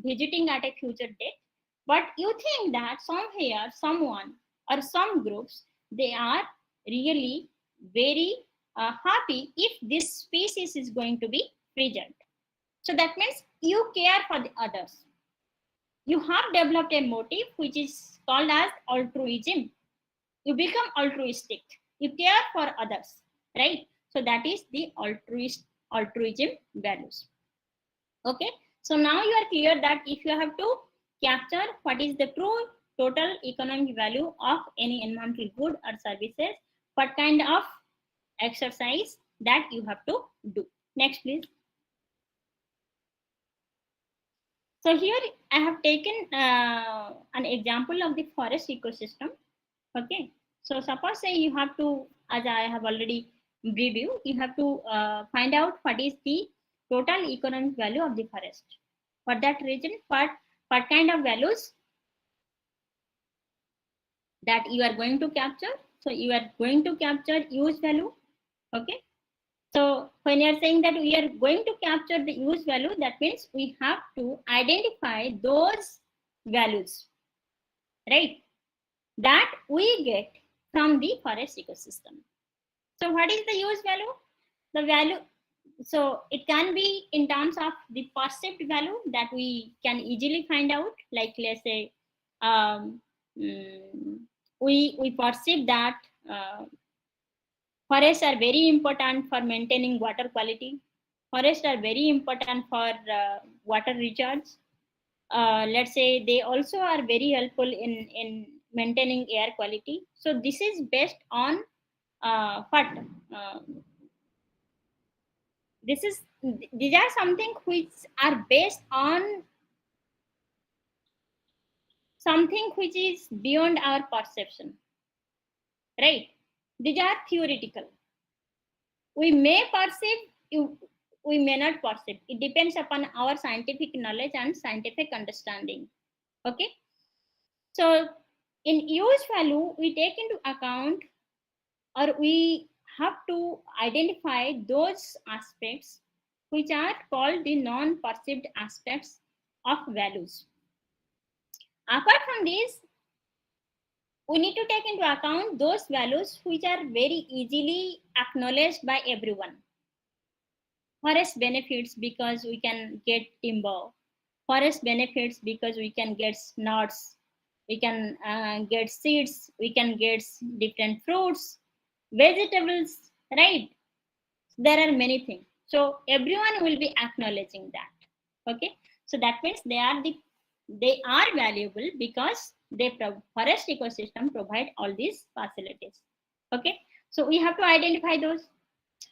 visiting at a future date, but you think that somewhere, someone or some groups, they are really very happy if this species is going to be preserved. So that means you care for the others. You have developed a motive which is called as altruism. You become altruistic. You care for others, right? So that is the altruism values. Okay. So now you are clear that if you have to capture what is the true total economic value of any environmental good or services, what kind of exercise that you have to do. Next, please. So here I have taken an example of the forest ecosystem. Okay. So suppose say you have to, as I have already briefed you, you have to find out what is the total economic value of the forest. For that region, what kind of values that you are going to capture. So you are going to capture use value. Okay. So when you are saying that we are going to capture the use value, that means we have to identify those values, right, that we get from the forest ecosystem. So what is the use value? The value, so it can be in terms of the perceived value that we can easily find out. Like let's say we perceive that forests are very important for maintaining water quality. Forests are very important for water recharge. Let's say they also are very helpful in maintaining air quality. So this is based on what these are something which are based on something which is beyond our perception, right? These are theoretical. We may perceive, we may not perceive. It depends upon our scientific knowledge and scientific understanding. Okay. So in use value, we take into account, or we have to identify those aspects which are called the non-perceived aspects of values. Apart from this, we need to take into account those values which are very easily acknowledged by everyone. Forest benefits because we can get timber. Forest benefits because we can get nuts, we can get seeds, we can get different fruits, vegetables, right? There are many things. So everyone will be acknowledging that. Okay. So that means they are valuable because forest ecosystem provide all these facilities. Okay. So we have to identify those.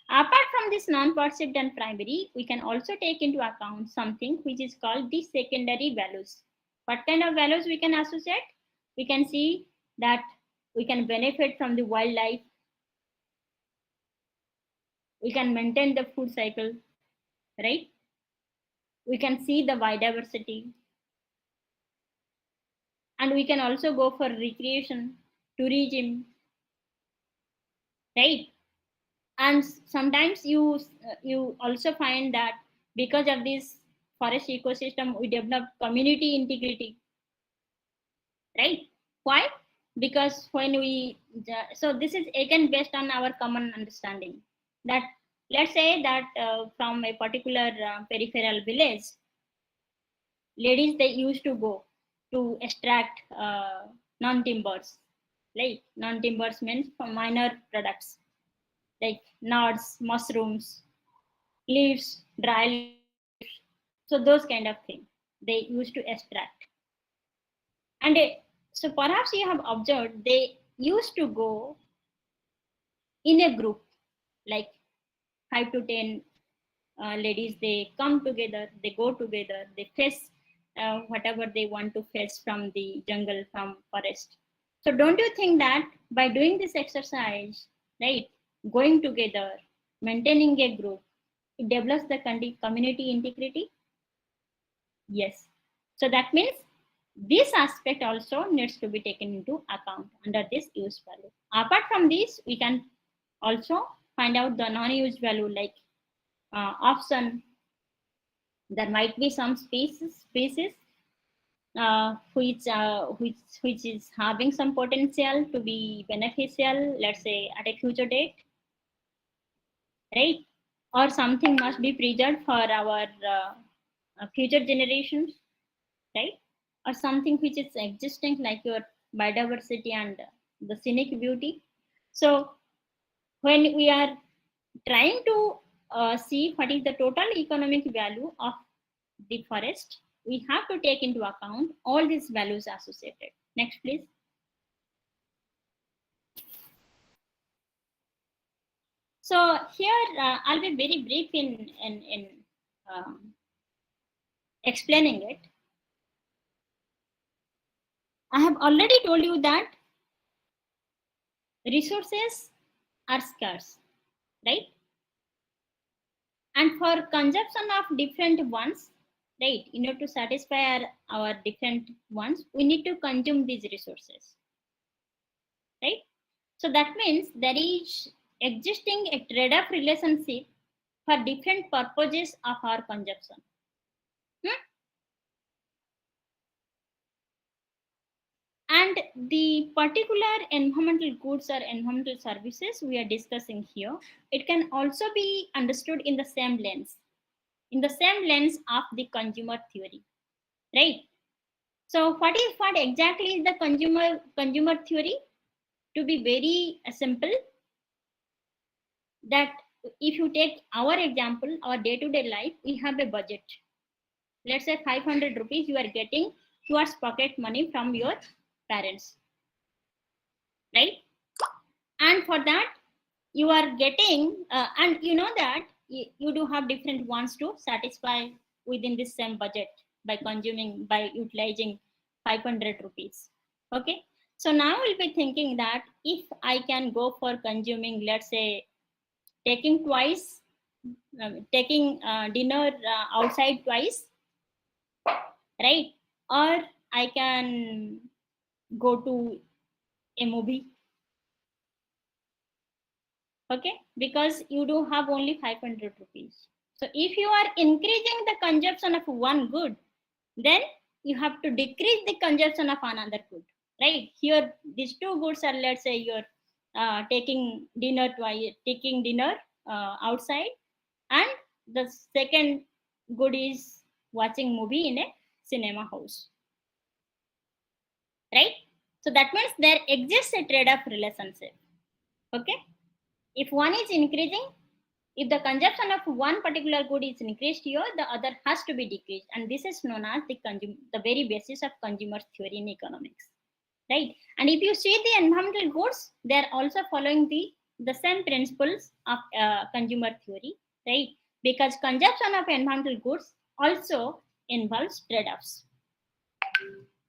Apart from this non-perceived and primary, we can also take into account something which is called the secondary values. What kind of values we can associate? We can see that we can benefit from the wildlife. We can maintain the food cycle, right? We can see the biodiversity. And we can also go for recreation, tourism, right? And sometimes you also find that because of this forest ecosystem, we develop community integrity, right? Why? Because when we, so this is again based on our common understanding that, let's say that from a particular peripheral village, ladies, they used to go to extract non-timbers, like non-timbers means for minor products like nuts, mushrooms, leaves, dry leaves. So those kind of thing they used to extract. And so perhaps you have observed they used to go in a group, like 5 to 10 ladies. They come together, they go together, they fetch whatever they want to fetch from the jungle, from forest. So don't you think that by doing this exercise, right, going together, maintaining a group, it develops the community integrity? Yes. So that means this aspect also needs to be taken into account under this use value. Apart from this, we can also find out the non-use value, like option. There might be some species which is having some potential to be beneficial, let's say at a future date, right? Or something must be preserved for our future generations, right? Or something which is existing, like your biodiversity and the scenic beauty. So when we are trying to see what is the total economic value of the forest, we have to take into account all these values associated. Next, please. So here I'll be very brief in explaining it. I have already told you that resources are scarce, right? And for consumption of different ones, right, in order to satisfy our different ones, we need to consume these resources, right? So that means there is existing a trade-off relationship for different purposes of our consumption. And the particular environmental goods or environmental services we are discussing here, it can also be understood in the same lens, of the consumer theory, right? So what exactly is the consumer theory? To be very simple, that if you take our example, our day-to-day life, we have a budget. Let's say 500 rupees you are getting towards pocket money from your parents, right? And for that you are getting and you know that you do have different wants to satisfy within this same budget by utilizing 500 rupees. Okay, so now we'll be thinking that if I can go for consuming, let's say taking dinner outside twice, right? Or I can go to a movie, okay, because you do have only 500 rupees. So if you are increasing the consumption of one good, then you have to decrease the consumption of another good, right? Here these two goods are, let's say you're taking dinner outside, and the second good is watching movie in a cinema house, right? So that means there exists a trade-off relationship. Okay, if one is increasing, if the consumption of one particular good is increased here, the other has to be decreased, and this is known as the very basis of consumer theory in economics, right? And if you see the environmental goods, they are also following the same principles of consumer theory, right? Because consumption of environmental goods also involves trade-offs,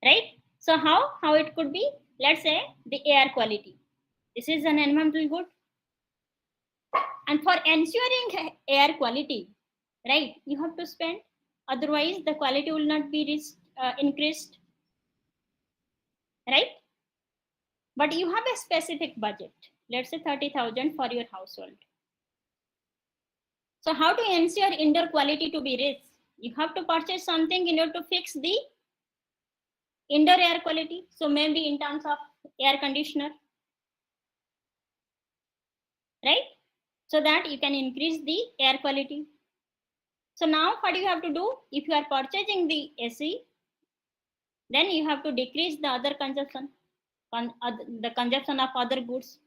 right? So how it could be? Let's say the air quality. This is an environmental good, and for ensuring air quality, right, you have to spend, otherwise the quality will not be increased, right? But you have a specific budget, let's say 30,000 for your household. So how to ensure indoor quality to be reached? You have to purchase something in order to fix the indoor air quality. So maybe in terms of air conditioner, right? So that you can increase the air quality. So now what do you have to do? If you are purchasing the AC, then you have to decrease the other consumption, the consumption of other goods.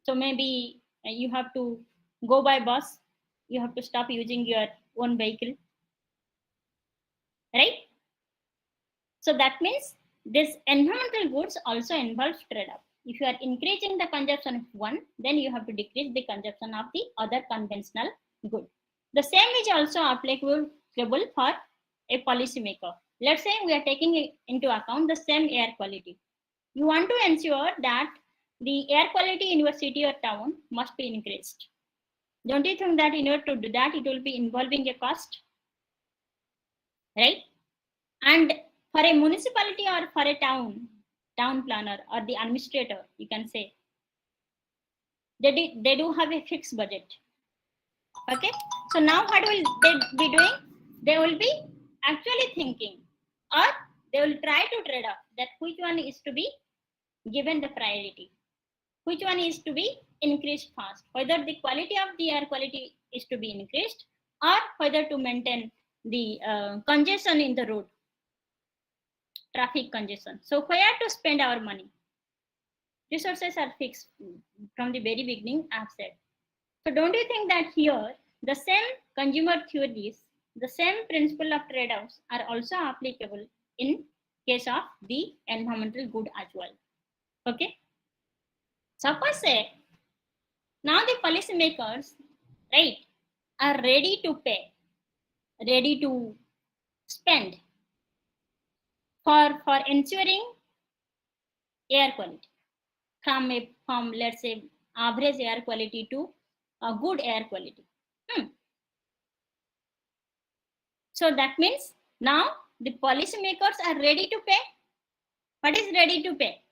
So maybe you have to go by bus, you have to stop using your own vehicle, right? So that means this environmental goods also involves trade-off. If you are increasing the consumption of one, then you have to decrease the consumption of the other conventional good. The same is also applicable for a policymaker. Let's say we are taking into account the same air quality. you want to ensure that the air quality in your city or town must be increased. Don't you think that in order to do that, it will be involving a cost, right? And for a municipality or for a town planner or the administrator, you can say, they do have a fixed budget. Okay, so now what will they be doing? They will be actually thinking, or they will try to trade off that which one is to be given the priority, which one is to be increased fast, whether the quality of the air quality is to be increased or whether to maintain the congestion in the road, traffic congestion. So where to spend our money? Resources are fixed from the very beginning, I've said. So don't you think that here the same consumer theories, the same principle of trade-offs are also applicable in case of the environmental good as well? Okay. Suppose say now the policymakers, right, are ready to pay, ready to spend for ensuring air quality from let's say average air quality to a good air quality. So that means now the policymakers are ready to pay. What is ready to pay?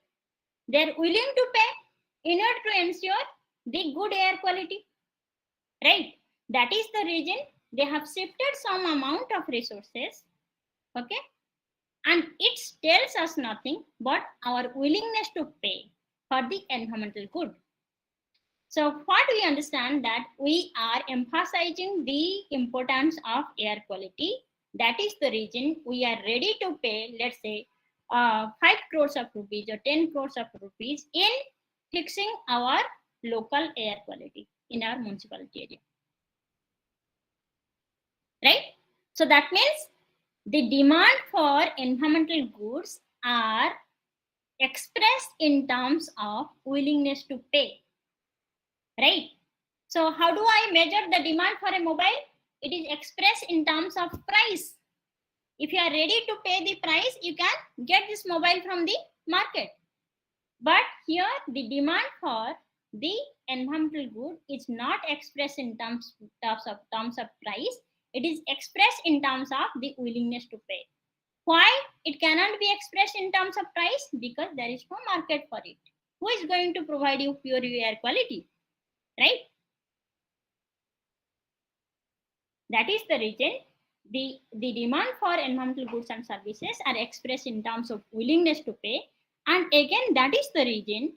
They are willing to pay in order to ensure the good air quality, right? That is the reason they have shifted some amount of resources, okay? And it tells us nothing but our willingness to pay for the environmental good. So what we understand that we are emphasizing the importance of air quality. That is the reason we are ready to pay, let's say, 5 crores of rupees or 10 crores of rupees in fixing our local air quality in our municipality area. Right? So that means the demand for environmental goods are expressed in terms of willingness to pay. Right? So how do I measure the demand for a mobile? It is expressed in terms of price. If you are ready to pay the price, you can get this mobile from the market. But here the demand for the environmental good is not expressed in terms of price. It is expressed in terms of the willingness to pay. Why it cannot be expressed in terms of price? Because there is no market for it. Who is going to provide you pure air quality? Right? That is the reason the demand for environmental goods and services are expressed in terms of willingness to pay. And again, that is the reason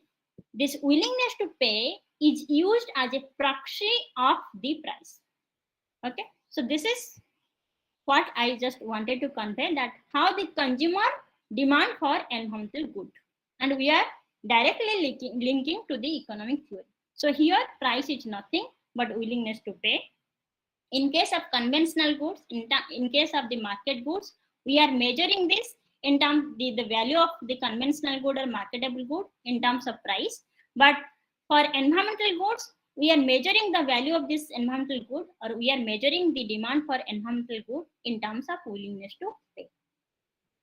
this willingness to pay is used as a proxy of the price. Okay, so this is what I just wanted to convey, that how the consumer demand for environmental good, and we are directly linking to the economic theory. So here price is nothing but willingness to pay. In case of conventional goods, in case of the market goods, we are measuring this in terms the value of the conventional good or marketable good in terms of price. But for environmental goods, we are measuring the value of this environmental good, or we are measuring the demand for environmental good in terms of willingness to pay.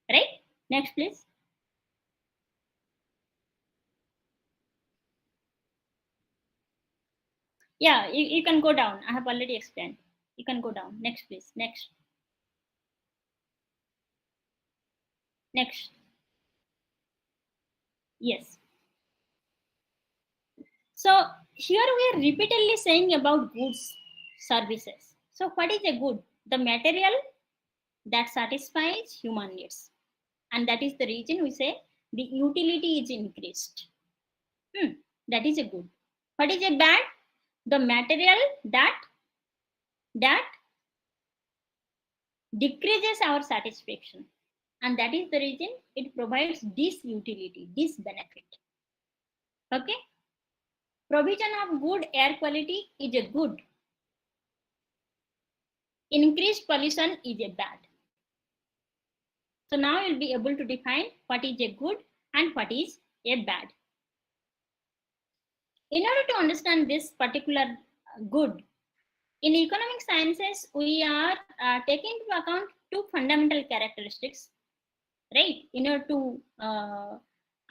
Right? Next, please. Yeah, you can go down. I have already explained. You can go down. Next, please. Next. Next. Yes. So here we are repeatedly saying about goods, services. So what is a good? The material that satisfies human needs. And that is the reason we say the utility is increased. That is a good. What is a bad? The material that decreases our satisfaction. And that is the reason it provides this utility, this benefit. Okay? Provision of good air quality is a good. Increased pollution is a bad. So now you'll be able to define what is a good and what is a bad. In order to understand this particular good, in economic sciences, we are taking into account two fundamental characteristics, right? In order to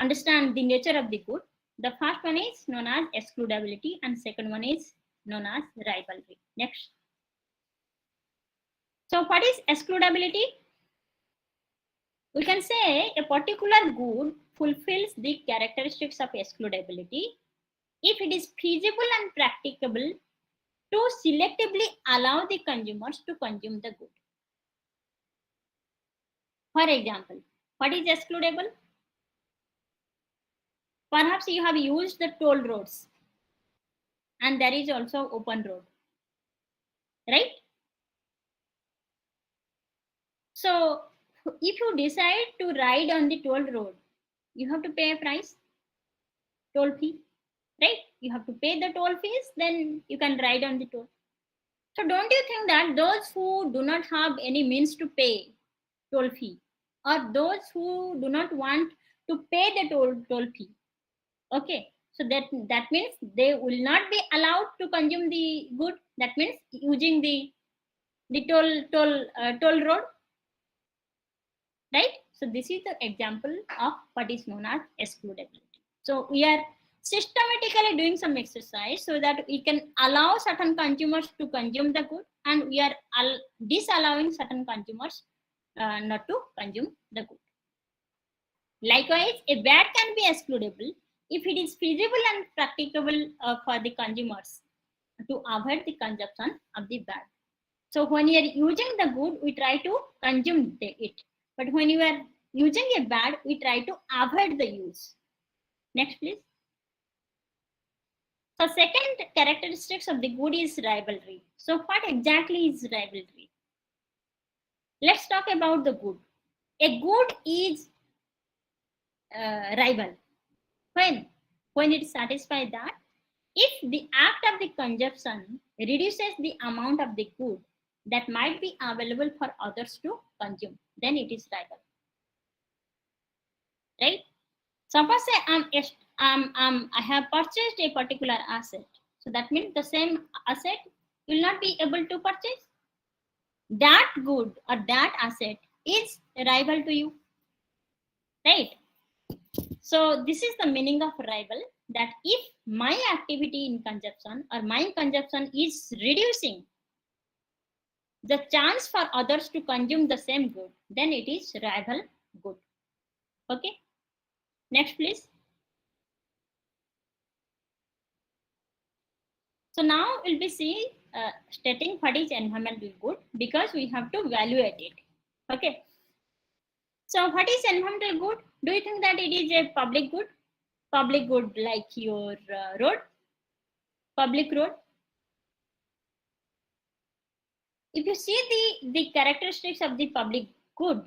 understand the nature of the good. The first one is known as excludability, and second one is known as rivalry. Next. So what is excludability? We can say a particular good fulfills the characteristics of excludability if it is feasible and practicable to selectively allow the consumers to consume the good. For example, what is excludable? Perhaps you have used the toll roads and there is also open road, right? So if you decide to ride on the toll road, you have to pay a price, toll fee, right? You have to pay the toll fees, then you can ride on the toll. So don't you think that those who do not have any means to pay toll fee, or those who do not want to pay the toll fee, okay, so that means they will not be allowed to consume the good, that means using the toll road, right? So this is the example of what is known as excludability. So we are systematically doing some exercise so that we can allow certain consumers to consume the good, and we are disallowing certain consumers not to consume the good. Likewise, a bad can be excludable if it is feasible and practicable for the consumers to avoid the consumption of the bad. So when you are using the good, we try to consume it. But when you are using a bad, we try to avoid the use. Next, please. So second characteristics of the good is rivalry. So what exactly is rivalry? Let's talk about the good. A good is rival. When it satisfies that, if the act of the consumption reduces the amount of the good that might be available for others to consume, then it is rival. Right? Suppose I have purchased a particular asset. So that means the same asset will not be able to purchase. That good or that asset is rival to you. Right? So this is the meaning of rival, that if my activity in consumption or my consumption is reducing the chance for others to consume the same good, then it is rival good. Okay. Next, please. So now we'll be stating what is environmental good, because we have to evaluate it. Okay. So what is environmental good? Do you think that it is a public good? Public good like your road, public road. If you see the characteristics of the public good,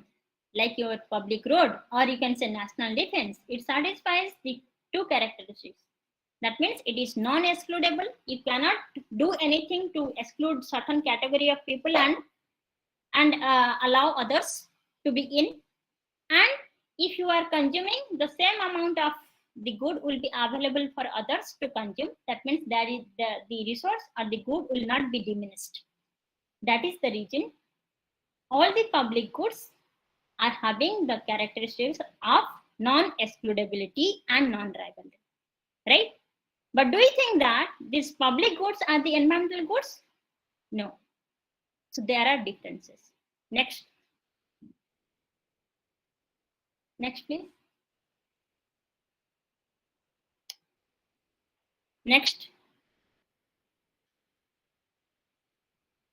like your public road, or you can say national defense, it satisfies the two characteristics. That means it is non-excludable. You cannot do anything to exclude certain category of people and allow others to be in. And if you are consuming, the same amount of the good will be available for others to consume. That means that is the resource or the good will not be diminished. That is the reason all the public goods are having the characteristics of non-excludability and non-rivalry, right? But do you think that these public goods are the environmental goods? No. So there are differences. Next. Next, please. Next.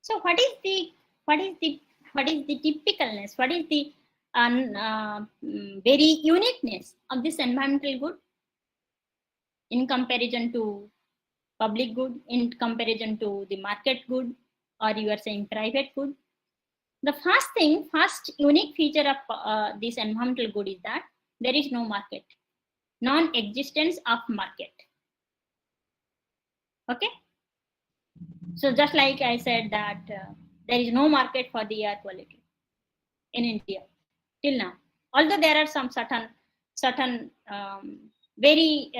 So what is the typicalness? What is the very uniqueness of this environmental good in comparison to public good, in comparison to the market good, or you are saying private good? The first unique feature of this environmental good is that there is no market, non-existence of market. Okay. So just like I said that there is no market for the air quality in India till now. Although there are some certain very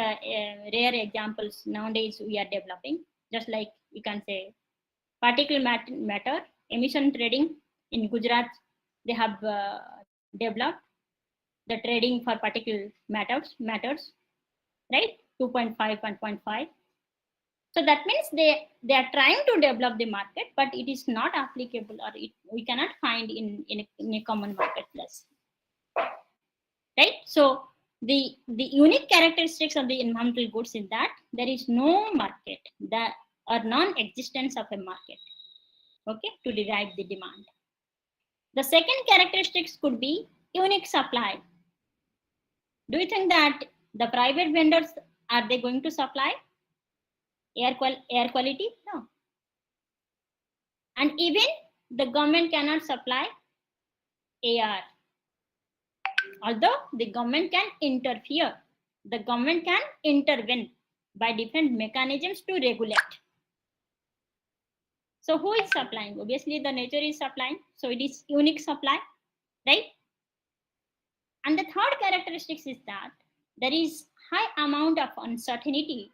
rare examples nowadays we are developing, just like you can say particle matter emission trading in Gujarat, they have developed. the trading for particular matters, right? 2.5, 1.5. So that means they are trying to develop the market, but it is not applicable, or we cannot find in a common marketplace, right? So the unique characteristics of the environmental goods is that there is no market, that or non-existence of a market, okay, to derive the demand. The second characteristics could be unique supply. Do you think that the private vendors, are they going to supply air quality? No. And even the government cannot supply AR. Although the government can interfere, the government can intervene by different mechanisms to regulate. So who is supplying? Obviously the nature is supplying, so it is unique supply, right? And the third characteristics is that there is high amount of uncertainty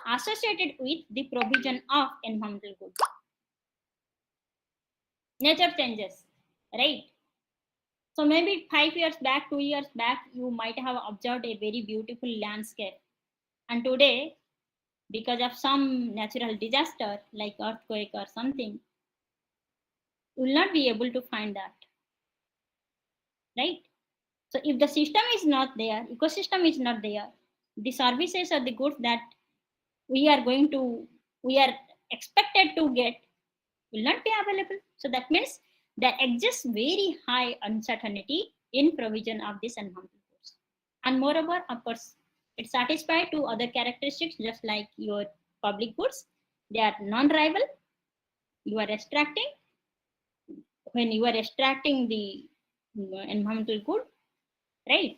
associated with the provision of environmental goods. Nature changes, right? So maybe 5 years back, 2 years back, you might have observed a very beautiful landscape. And today, because of some natural disaster like earthquake or something, you will not be able to find that, right? So if the system is not there, ecosystem is not there, the services or the goods that we are expected to get will not be available. So that means there exists very high uncertainty in provision of this environmental goods. And moreover, of course, it satisfies two other characteristics, just like your public goods. They are non-rival. You are extracting, when you are extracting the environmental good, right?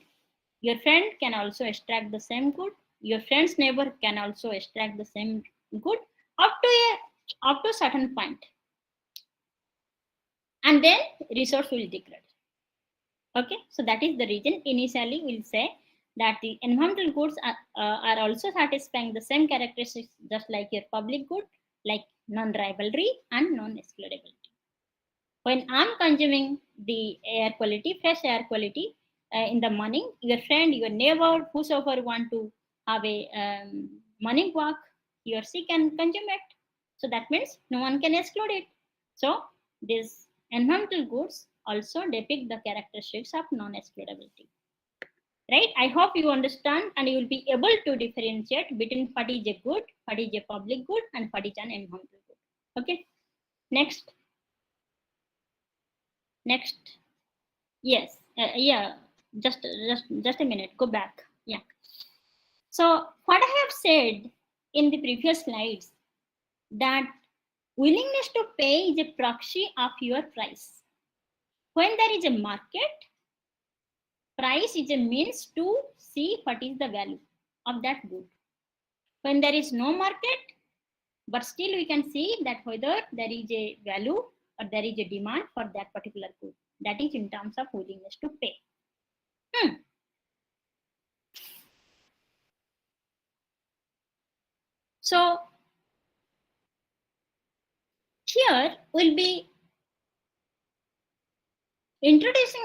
Your friend can also extract the same good. Your friend's neighbor can also extract the same good up to a certain point. And then resource will degrade. Okay, so that is the reason initially we'll say that the environmental goods are also satisfying the same characteristics just like your public good, like non-rivalry and non-excludability. When I'm consuming the air quality, fresh air quality in the morning, your friend, your neighbor, whosoever want to have a morning walk, he or she can consume it. So that means no one can exclude it. So these environmental goods also depict the characteristics of non-excludability. Right? I hope you understand and you will be able to differentiate between what is a good, what is a public good, and what is an environmental good. Okay. Next. Yes. Yeah. Just a minute. Go back. Yeah. So what I have said in the previous slides, that willingness to pay is a proxy of your price. When there is a market, price is a means to see what is the value of that good. When there is no market, but still we can see that whether there is a value or there is a demand for that particular good. That is in terms of willingness to pay. So here we'll be introducing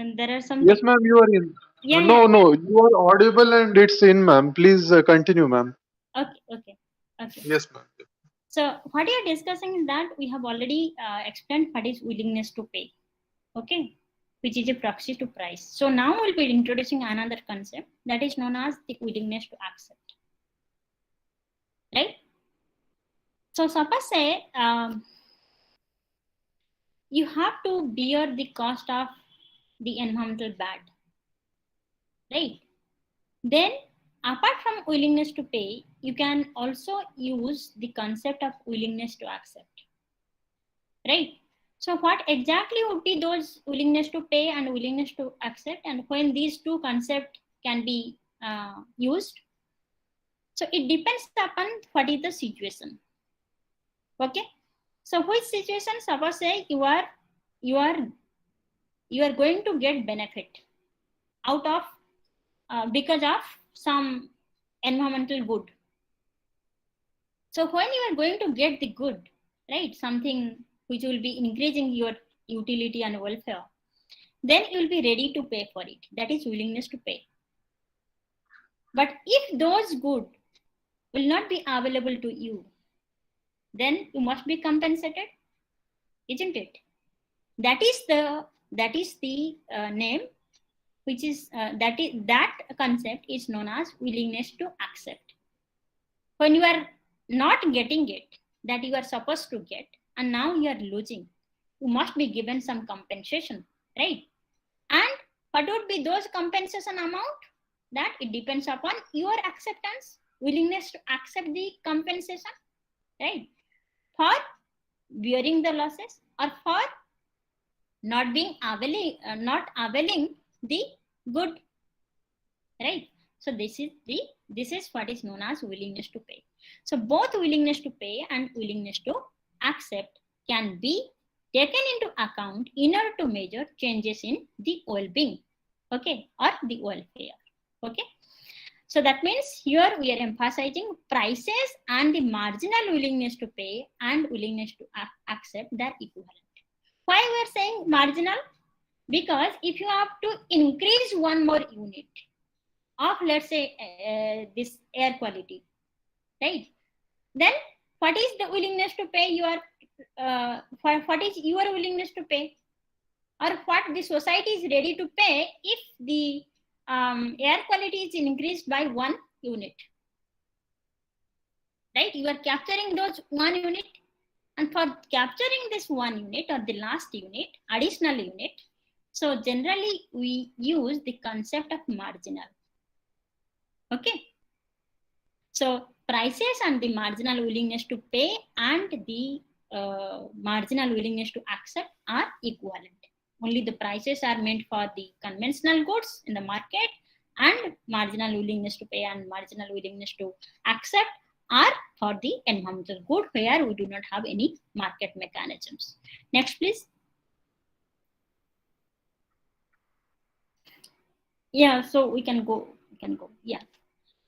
And there are some. Yes, ma'am, you are in. Yeah, No, yeah. no, you are audible and it's in, ma'am. Please continue, ma'am. Okay. Yes, ma'am. So what you are discussing is that we have already explained what is willingness to pay. Okay, which is a proxy to price. So now we'll be introducing another concept that is known as the willingness to accept. Right? So suppose say you have to bear the cost of the environmental bad. Right? Then apart from willingness to pay, you can also use the concept of willingness to accept. Right? So what exactly would be those willingness to pay and willingness to accept, and when these two concepts can be used? So it depends upon what is the situation. Okay. So which situation? Suppose say you are going to get benefit out of because of some environmental good. So when you are going to get the good, right, something which will be increasing your utility and welfare, then you will be ready to pay for it. That is willingness to pay. But if those good will not be available to you, then you must be compensated, isn't it? That is the name, which is that concept is known as willingness to accept. When you are not getting it that you are supposed to get, and now you are losing, you must be given some compensation, right? And what would be those compensation amount? That it depends upon your acceptance, willingness to accept the compensation, right? For bearing the losses or for not availing the good, right? So this is what is known as willingness to pay. So both willingness to pay and willingness to accept can be taken into account in order to measure changes in the well-being, okay, or the welfare. Okay, so that means here we are emphasizing prices and the marginal willingness to pay and willingness to accept, that equivalent. Why we are saying marginal? Because if you have to increase one more unit of, let's say, this air quality, right? Then what is the willingness to pay? What is your willingness to pay, or what the society is ready to pay if the air quality is increased by 1 unit, right? You are capturing those 1 unit, and for capturing this 1 unit or the last unit, additional unit, so generally we use the concept of marginal. Okay, so prices and the marginal willingness to pay and the marginal willingness to accept are equivalent. Only the prices are meant for the conventional goods in the market, and marginal willingness to pay and marginal willingness to accept are for the environmental good, where we do not have any market mechanisms. Next, please. Yeah, so we can go. Yeah,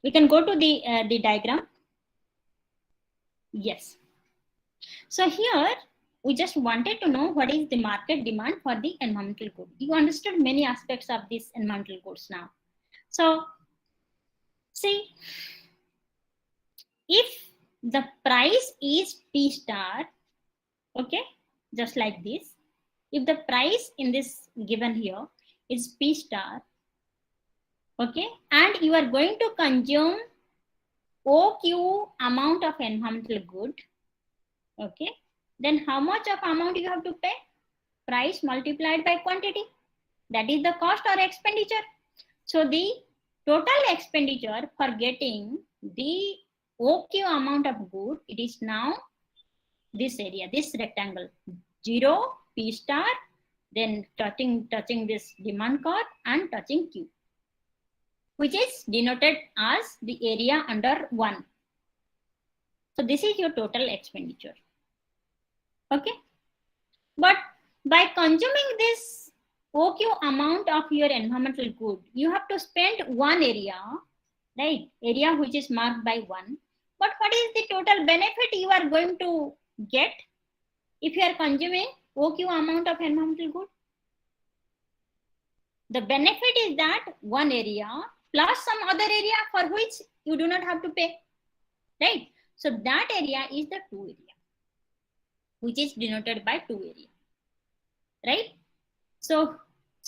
we can go to the diagram. Yes. So here we just wanted to know what is the market demand for the environmental good. You understood many aspects of these environmental goods now. So see, if the price is P star, okay, just like this, if the price in this given here is P star, okay, and you are going to consume OQ amount of environmental good, okay, then how much of amount you have to pay? Price multiplied by quantity, that is the cost or expenditure. So the total expenditure for getting the OQ amount of good, it is now this area, this rectangle, 0, P star, then touching this demand curve and touching Q, which is denoted as the area under 1. So this is your total expenditure. Okay, but by consuming this OQ amount of your environmental good, you have to spend one area, right? Area which is marked by 1. But what is the total benefit you are going to get if you are consuming OQ amount of environmental good? The benefit is that one area plus some other area for which you do not have to pay, right? So that area is the 2 area, which is denoted by 2 area, right? So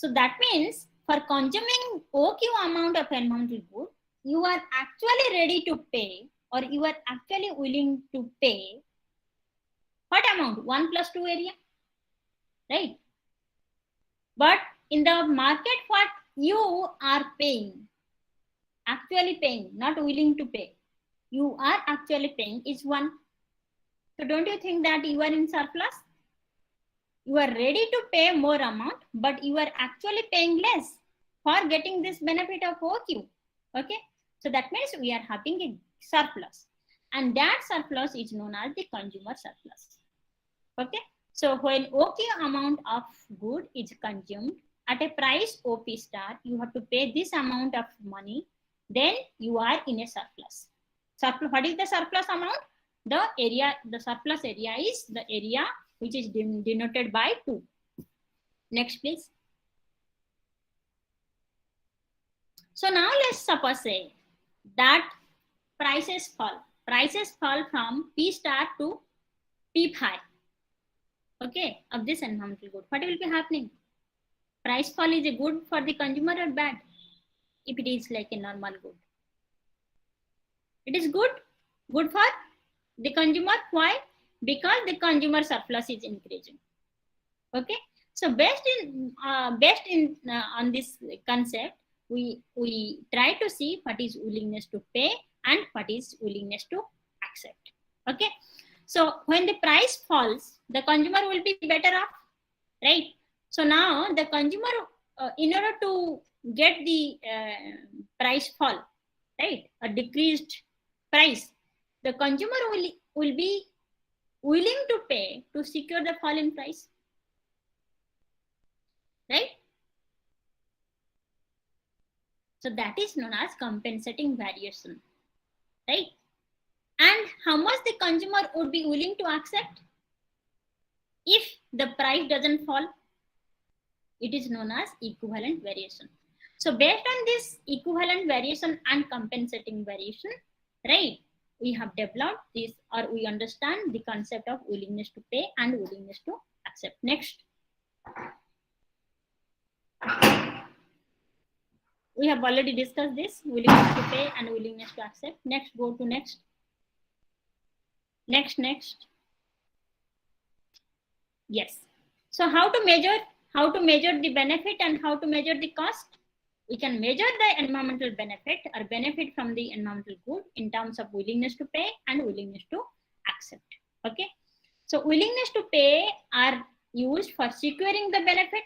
that means for consuming OQ amount of environmental good, you are actually ready to pay, or you are actually willing to pay what amount? 1 plus 2 area, right? But in the market, what you are paying, actually paying, not willing to pay, you are actually paying is 1. So don't you think that you are in surplus? You are ready to pay more amount, but you are actually paying less for getting this benefit of OQ. Okay, so that means we are having a surplus, and that surplus is known as the consumer surplus. Okay, so when OQ amount of good is consumed at a price OP star, you have to pay this amount of money, then you are in a surplus. Surplus, what is the surplus amount? The area, the surplus area is the area which is denoted by 2. Next, please. So now let's suppose say that prices fall. Prices fall from P star to P high. Okay, of this environmental good. What will be happening? Price fall is a good for the consumer or bad? If it is like a normal good, it is good for the consumer. Why? Because the consumer surplus is increasing. Okay, so based on this concept, we try to see what is willingness to pay and what is willingness to accept. Okay, so when the price falls, the consumer will be better off, right? So now the consumer, in order to get the price fall, right, a decreased price, the consumer will be willing to pay to secure the fall in price, right? So that is known as compensating variation, right? And how much the consumer would be willing to accept if the price doesn't fall? It is known as equivalent variation. So based on this equivalent variation and compensating variation, right, we have developed this, or we understand the concept of willingness to pay and willingness to accept. Next. We have already discussed this, willingness to pay and willingness to accept. Next, go to next. Next. Yes. So how to measure the benefit and how to measure the cost? We can measure the environmental benefit or benefit from the environmental good in terms of willingness to pay and willingness to accept. Okay. So willingness to pay are used for securing the benefit.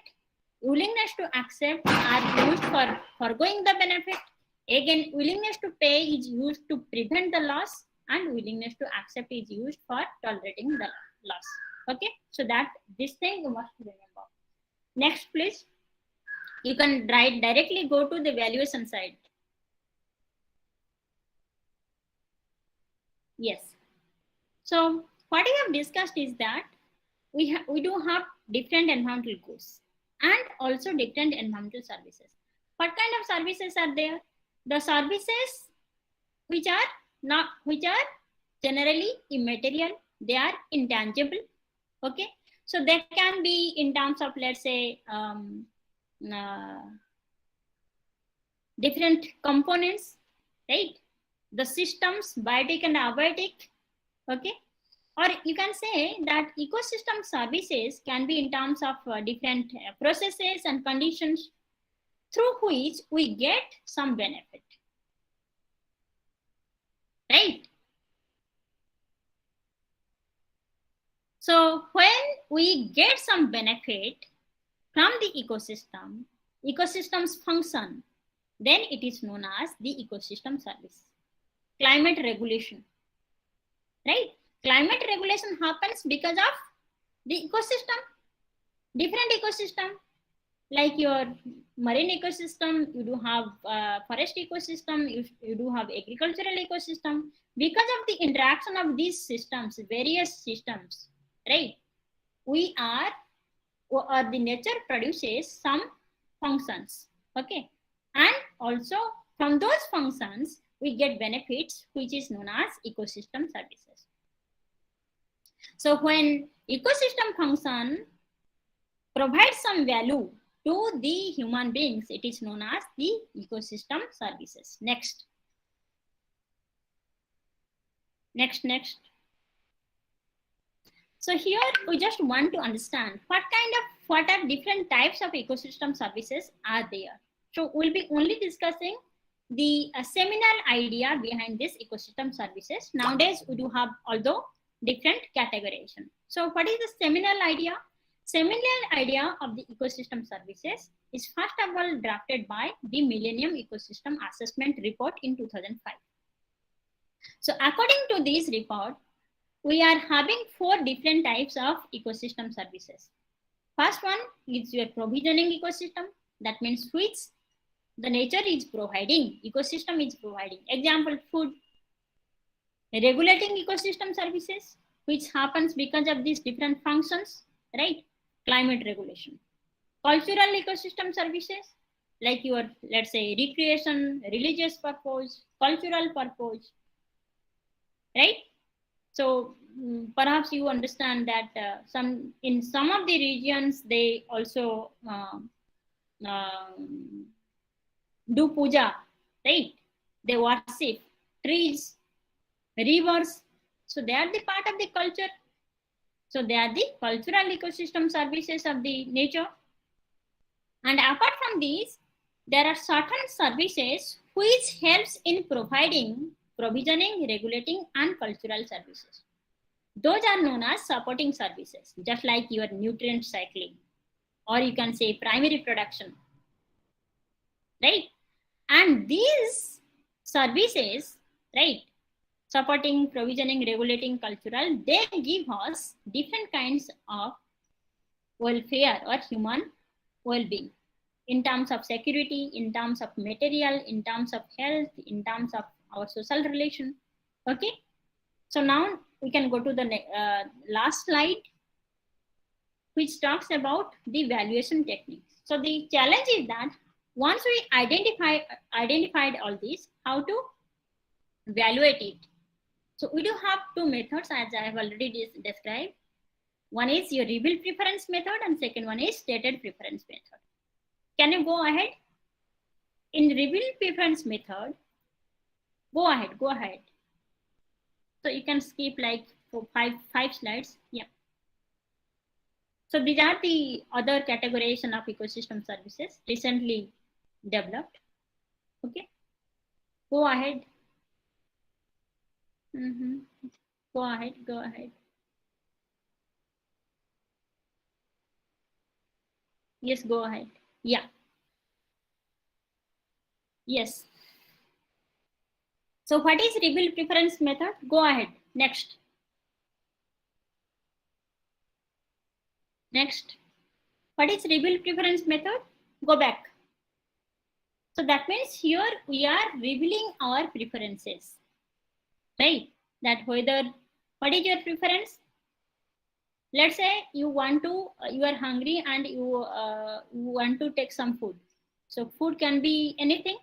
Willingness to accept are used for foregoing the benefit. Again, willingness to pay is used to prevent the loss, and willingness to accept is used for tolerating the loss. Okay, so that this thing you must remember. Next, please. You can directly go to the valuation side. Yes. So what we have discussed is that we do have different environmental goods and also different environmental services. What kind of services are there? The services which are generally immaterial, they are intangible. Okay, so they can be in terms of, let's say, different components, right? The systems, biotic and abiotic. Okay, or you can say that ecosystem services can be in terms of different processes and conditions through which we get some benefit, right? So when we get some benefit from the ecosystem's function, then it is known as the ecosystem service. Climate regulation, right? Climate regulation happens because of the ecosystem, different ecosystem, like your marine ecosystem, you do have forest ecosystem, you do have agricultural ecosystem. Because of the interaction of these systems, various systems, right? We are, or the nature produces some functions. Okay, and also from those functions we get benefits, which is known as ecosystem services. So when ecosystem function provides some value to the human beings, it is known as the ecosystem services. Next. So here we just want to understand what are different types of ecosystem services are there. So we'll be only discussing the seminal idea behind this ecosystem services. Nowadays we do have although different categorization. So what is the seminal idea? Seminal idea of the ecosystem services is first of all drafted by the Millennium Ecosystem Assessment Report in 2005. So according to this report, we are having 4 different types of ecosystem services. First one is your provisioning ecosystem. That means which the nature is providing, ecosystem is providing. Example, food. Regulating ecosystem services, which happens because of these different functions, right? Climate regulation. Cultural ecosystem services, like your, let's say, recreation, religious purpose, cultural purpose, right? So perhaps you understand that in some of the regions they also do puja, right? They worship trees, rivers. So they are the part of the culture. So they are the cultural ecosystem services of the nature. And apart from these, there are certain services which helps in providing, provisioning, regulating, and cultural services. Those are known as supporting services, just like your nutrient cycling, or you can say primary production, right? And these services, right, supporting, provisioning, regulating, cultural, they give us different kinds of welfare or human well-being in terms of security, in terms of material, in terms of health, in terms of our social relation. Okay, so now we can go to the last slide, which talks about the valuation techniques. So the challenge is that once we identified all these, how to evaluate it. So we do have 2 methods, as I have already described. One is your revealed preference method and second one is stated preference method. Can you go ahead? In revealed preference method, go ahead. So you can skip like 5 slides. Yeah. So these are the other categorization of ecosystem services recently developed. Okay. Go ahead. Go ahead. Yes, go ahead. Yeah. Yes. So what is revealed preference method? Go ahead. Next. What is revealed preference method? Go back. So that means here we are revealing our preferences, right? That whether, what is your preference? Let's say you are hungry and you want to take some food. So food can be anything,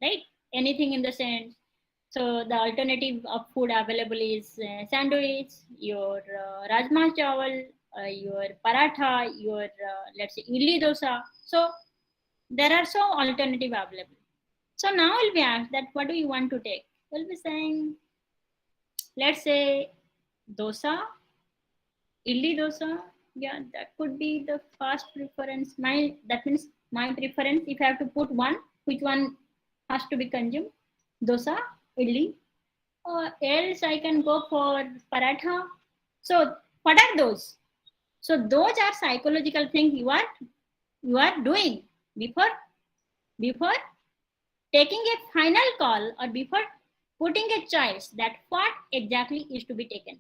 right? Anything in the sense. So the alternative of food available is sandwich, your rajma chawal, your paratha, your let's say idli dosa. So there are so alternative available. So now we'll be asked that what do you want to take? We'll be saying, let's say dosa, idli dosa. Yeah, that could be the first preference. That means my preference. If I have to put one, which one has to be consumed? Dosa, idli, or else I can go for paratha. So what are those? So those are psychological things you are doing before taking a final call or before putting a choice that what exactly is to be taken.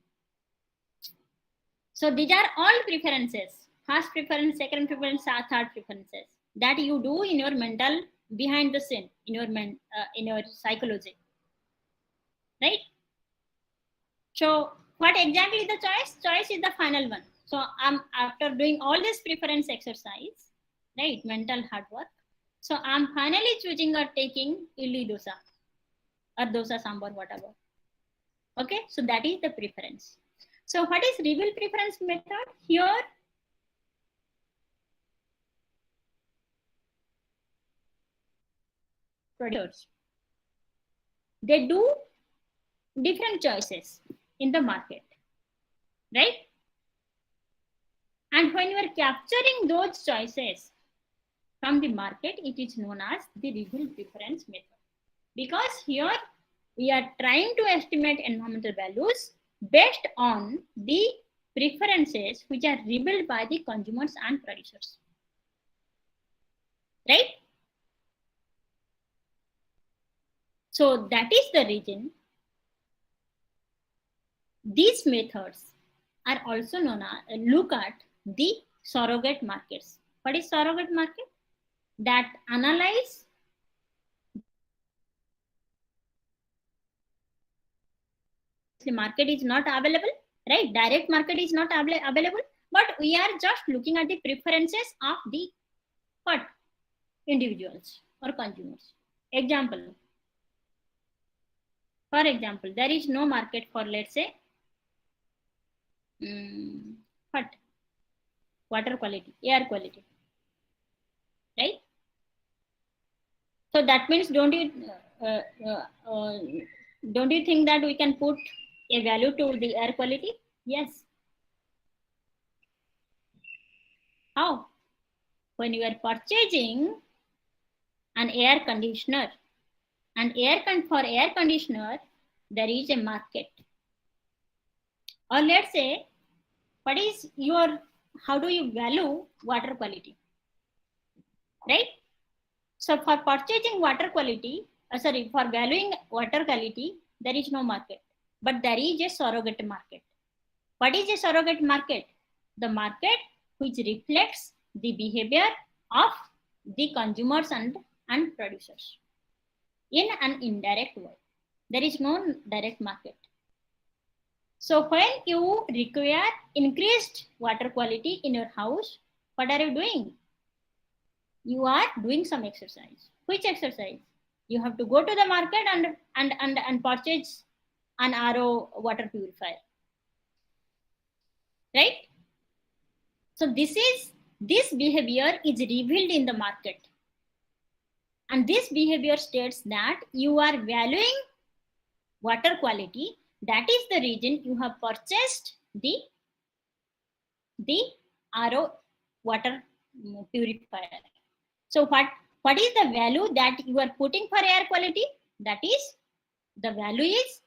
So these are all preferences. First preference, second preference, third preferences that you do in your mental behind the scene in your psychology, right? So what exactly is the choice? Choice is the final one. So after doing all this preference exercise, right? Mental hard work. So I'm finally choosing or taking idli dosa or dosa sambar, whatever. Okay, so that is the preference. So what is reveal preference method? Here, producers, they do different choices in the market, right? And when you are capturing those choices from the market, it is known as the reveal preference method. Because here we are trying to estimate environmental values based on the preferences which are revealed by the consumers and producers, right? So that is the reason these methods are also known as, look at the surrogate markets. What is surrogate market? That analyze the market is not available, right? Direct market is not available, but we are just looking at the preferences of the what? Individuals or consumers. Example. For example, there is no market for, let's say, what? Water quality, air quality, right? So that means don't you think that we can put a value to the air quality? Yes. How? When you are purchasing an air conditioner, and for air conditioner, there is a market. Or let's say, what is your, how do you value water quality, right? So for purchasing water quality, for valuing water quality, there is no market, but there is a surrogate market. What is a surrogate market? The market which reflects the behavior of the consumers and producers in an indirect way. There is no direct market. So when you require increased water quality in your house, what are you doing? You are doing some exercise. Which exercise? You have to go to the market and purchase an RO water purifier, right? So this behavior is revealed in the market, and this behavior states that you are valuing water quality. That is the reason you have purchased the RO water purifier. So what is the value that you are putting for air quality? That is, the value is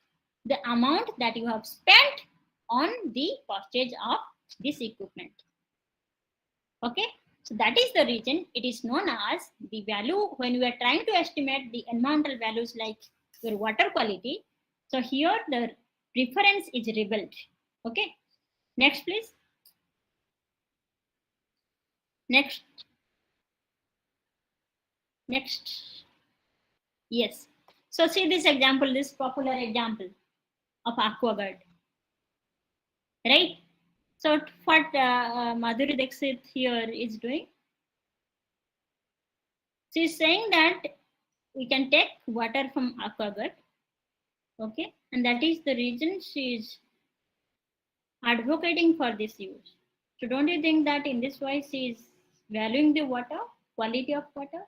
the amount that you have spent on the purchase of this equipment. Okay, so that is the reason it is known as the value when we are trying to estimate the environmental values like your water quality. So here the preference is revealed. Okay, next please. Next. Yes. So see this example, this popular example of AquaGuard, right? So what Madhuri Dixit here is doing, she is saying that we can take water from AquaGuard, okay, and that is the reason she is advocating for this use. So don't you think that in this way she is valuing the water, quality of water?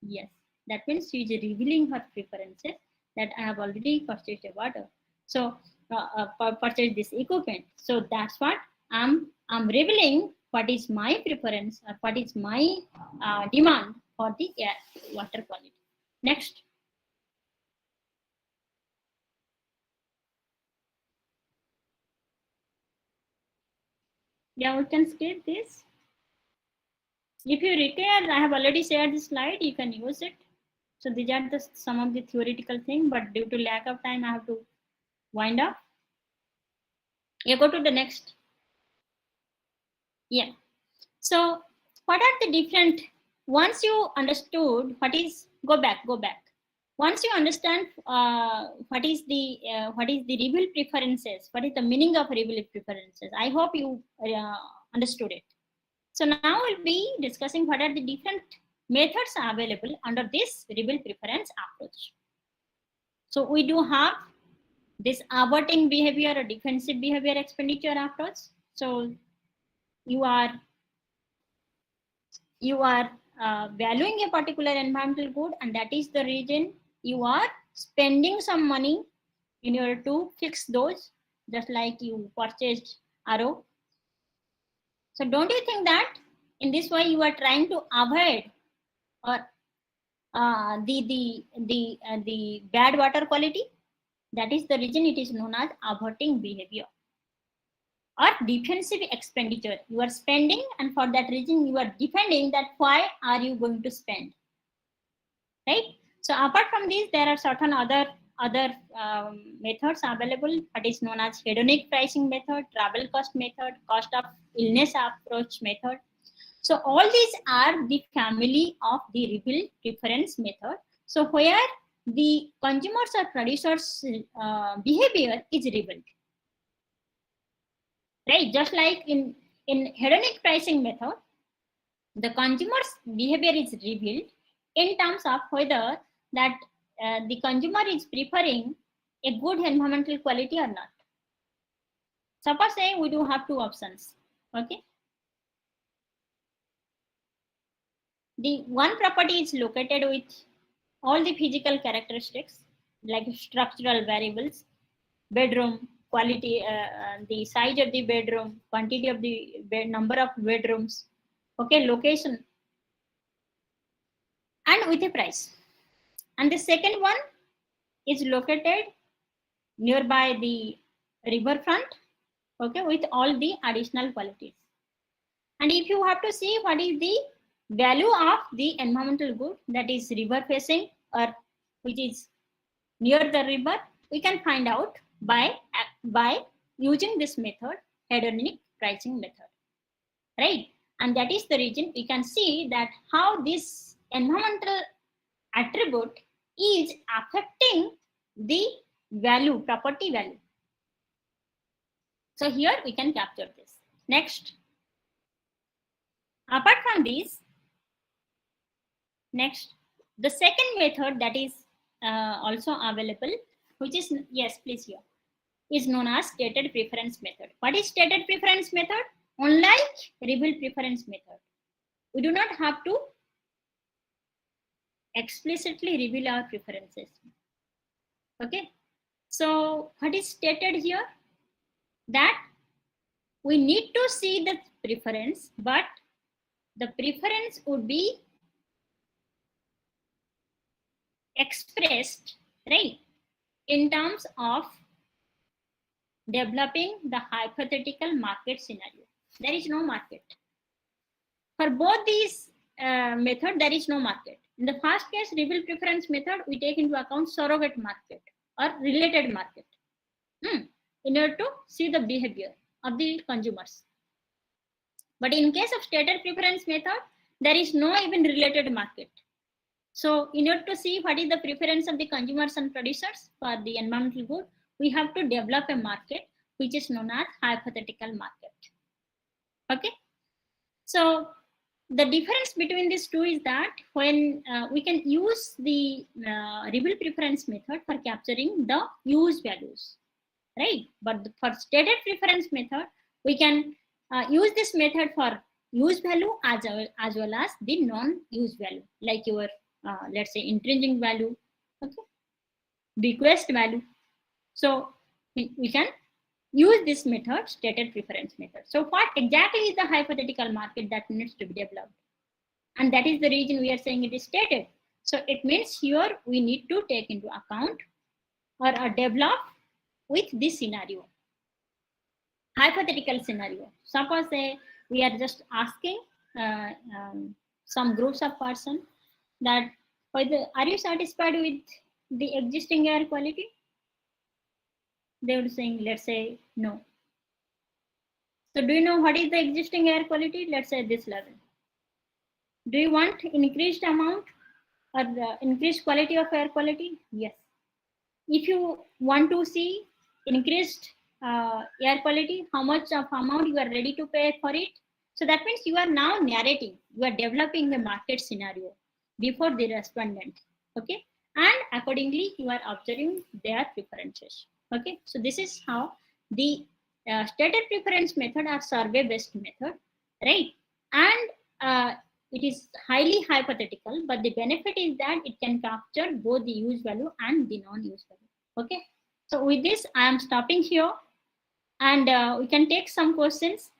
Yes, that means she is revealing her preferences that I have already purchased a water. So purchase this equipment. So that's what I'm revealing what is my preference or what is my demand for the air water quality. Next. Yeah, we can skip this. If you require, I have already shared the slide, you can use it. So these are some of the theoretical things, but due to lack of time, I have to wind up. Yeah, go to the next. Yeah. So what are the different, once you understood what is, go back. Once you understand what is the reveal preferences, what is the meaning of reveal preferences, I hope you understood it. So now we'll be discussing what are the different methods available under this rebuild preference approach. So we do have this averting behavior or defensive behavior expenditure approach. So you are valuing a particular environmental good, and that is the reason you are spending some money in order to fix those, just like you purchased RO. So don't you think that in this way you are trying to avoid or the bad water quality? That is the reason it is known as averting behavior. Or defensive expenditure. You are spending, and for that reason you are defending that why are you going to spend, right? So apart from these, there are certain other methods available. That is known as hedonic pricing method, travel cost method, cost of illness approach method. So all these are the family of the rebuild preference method. So where the consumers or producers behavior is rebuilt. Right, just like in hedonic pricing method, the consumer's behavior is revealed in terms of whether that the consumer is preferring a good environmental quality or not. Suppose say we do have two options. Okay, the one property is located with all the physical characteristics like structural variables, bedroom quality, the size of the bedroom, quantity of the bed, number of bedrooms, okay, location, and with a price. And the second one is located nearby the riverfront, okay, with all the additional qualities. And if you have to see what is the value of the environmental good that is river facing or which is near the river, we can find out by using this method, hedonic pricing method, right? And that is the reason we can see that how this environmental attribute is affecting the value, property value. So here we can capture this. Next, apart from this, next, the second method that is also available, which is, yes, please here, is known as stated preference method. What is stated preference method? Unlike rebuild preference method, we do not have to explicitly reveal our preferences. Okay, so what is stated here? That we need to see the preference, but the preference would be expressed, right, in terms of developing the hypothetical market scenario. There is no market. For both these methods, there is no market. In the first case, rebuild preference method, we take into account surrogate market or related market in order to see the behavior of the consumers. But in case of stated preference method, there is no even related market. So in order to see what is the preference of the consumers and producers for the environmental good, we have to develop a market which is known as hypothetical market. Okay, so the difference between these two is that when we can use the rebuild preference method for capturing the use values, right? But for stated preference method, we can use this method for use value as well as the non-use value, like your let's say intrinsic value, okay, bequest value. So we can use this method, stated preference method. So what exactly is the hypothetical market that needs to be developed? And that is the reason we are saying it is stated. So it means here we need to take into account or develop with this scenario, hypothetical scenario. Suppose we are just asking some groups of person that whether are you satisfied with the existing air quality? They would saying, let's say no. So do you know what is the existing air quality? Let's say this level. Do you want increased amount or the increased quality of air quality? Yes. If you want to see increased air quality, how much of amount you are ready to pay for it? So that means you are now narrating, you are developing a market scenario before the respondent. Okay, and accordingly you are observing their preferences. Okay, so this is how the stated preference method or survey based method, right? And it is highly hypothetical, but the benefit is that it can capture both the use value and the non-use value. Okay, so with this I am stopping here, and we can take some questions.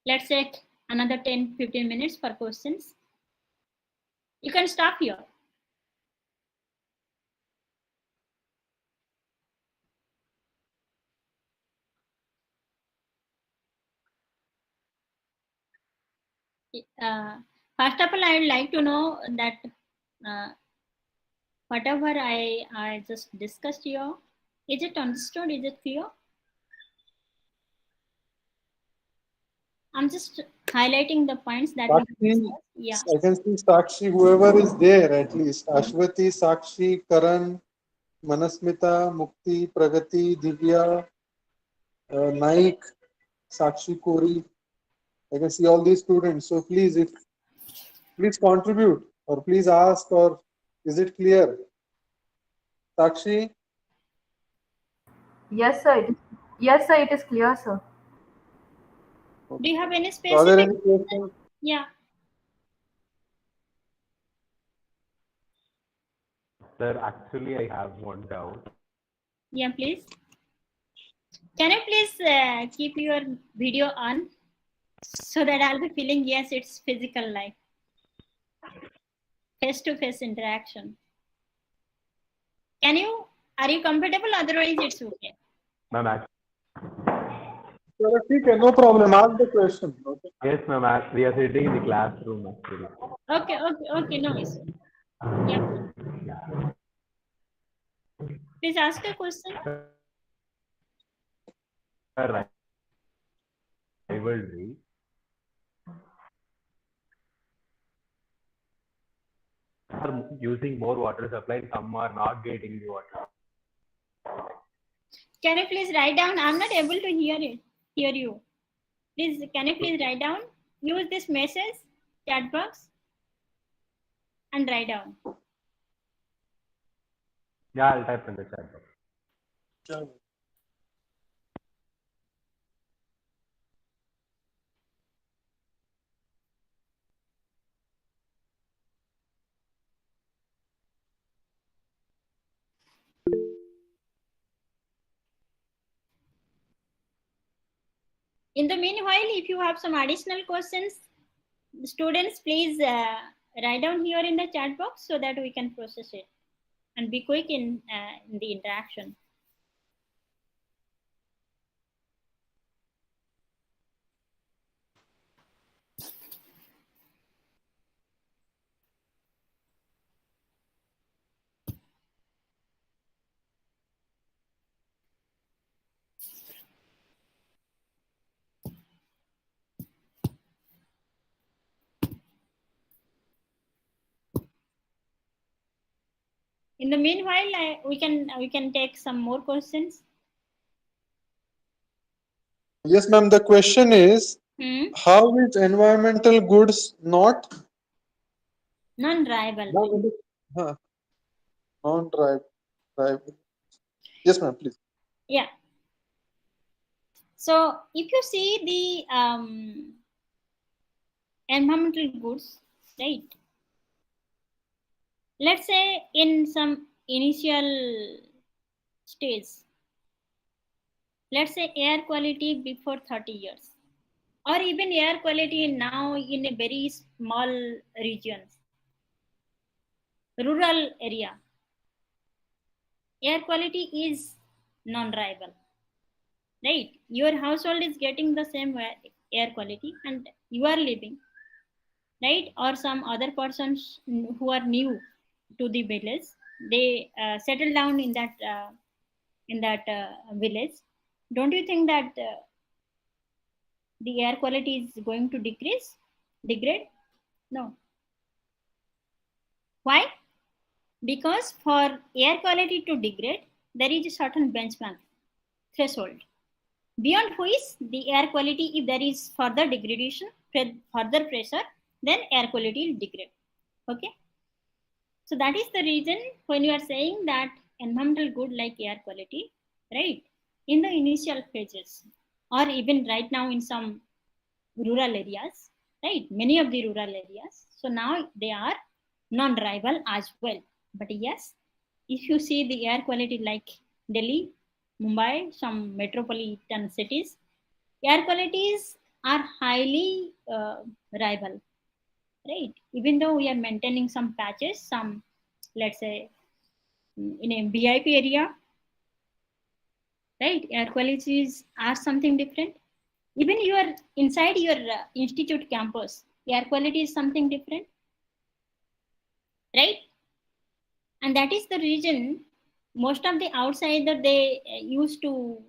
Let's take another 10-15 minutes for questions. You can stop here. First of all, I would like to know that whatever I just discussed here, is it understood? Is it clear? I'm just highlighting the points that we discussed. Yeah. I can see Sakshi, whoever is there at least. Ashwati, Sakshi, Karan, Manasmita, Mukti, Pragati, Divya, Naik, Sakshi Kori. I can see all these students. So please contribute or please ask, or is it clear? Sakshi? Yes, sir. Yes, sir. It is clear, sir. Do you have any So are there specific? any questions? Yeah. Sir, actually, I have one doubt. Yeah, please. Can you please keep your video on so that I'll be feeling, yes, it's physical life, face-to-face interaction. Are you comfortable? Otherwise, it's okay. Ma'am, Okay, no problem. Ask the question. Okay. yes, ma'am. We are sitting in the classroom actually. Okay, no issue. Yeah. Please ask a question. Rivalry. Are using more water supply, some are not getting the water. Can you please write down? I'm not able to hear you. Please, can you please write down? Use this message chat box and write down. Yeah, I'll type in the chat box. Sure. In the meanwhile, if you have some additional questions, students, please write down here in the chat box so that we can process it and be quick in the interaction. In the meanwhile, we can take some more questions. Yes, ma'am. The question is, how is environmental goods not Non-drivable. non-drivable? Yes, ma'am. Please. Yeah. So if you see the environmental goods, right? Let's say in some initial stage, let's say air quality before 30 years, or even air quality now in a very small regions, rural area, air quality is non-drivable, right? Your household is getting the same air quality and you are living, right? Or some other persons who are new to the village, they settle down in that village. Don't you think that the air quality is going to degrade? No. Why? Because for air quality to degrade, there is a certain benchmark threshold beyond which the air quality, if there is further degradation, further pressure, then air quality will degrade. Okay. So that is the reason when you are saying that environmental good like air quality, right? In the initial phases, or even right now in some rural areas, right? Many of the rural areas. So now they are non-rival as well. But yes, if you see the air quality like Delhi, Mumbai, some metropolitan cities, air qualities are highly rival, right? Even though we are maintaining some patches, some, let's say, in a VIP area, right? Air qualities are something different. Even you are inside your institute campus, air quality is something different, right? And that is the reason most of the outsider, they used to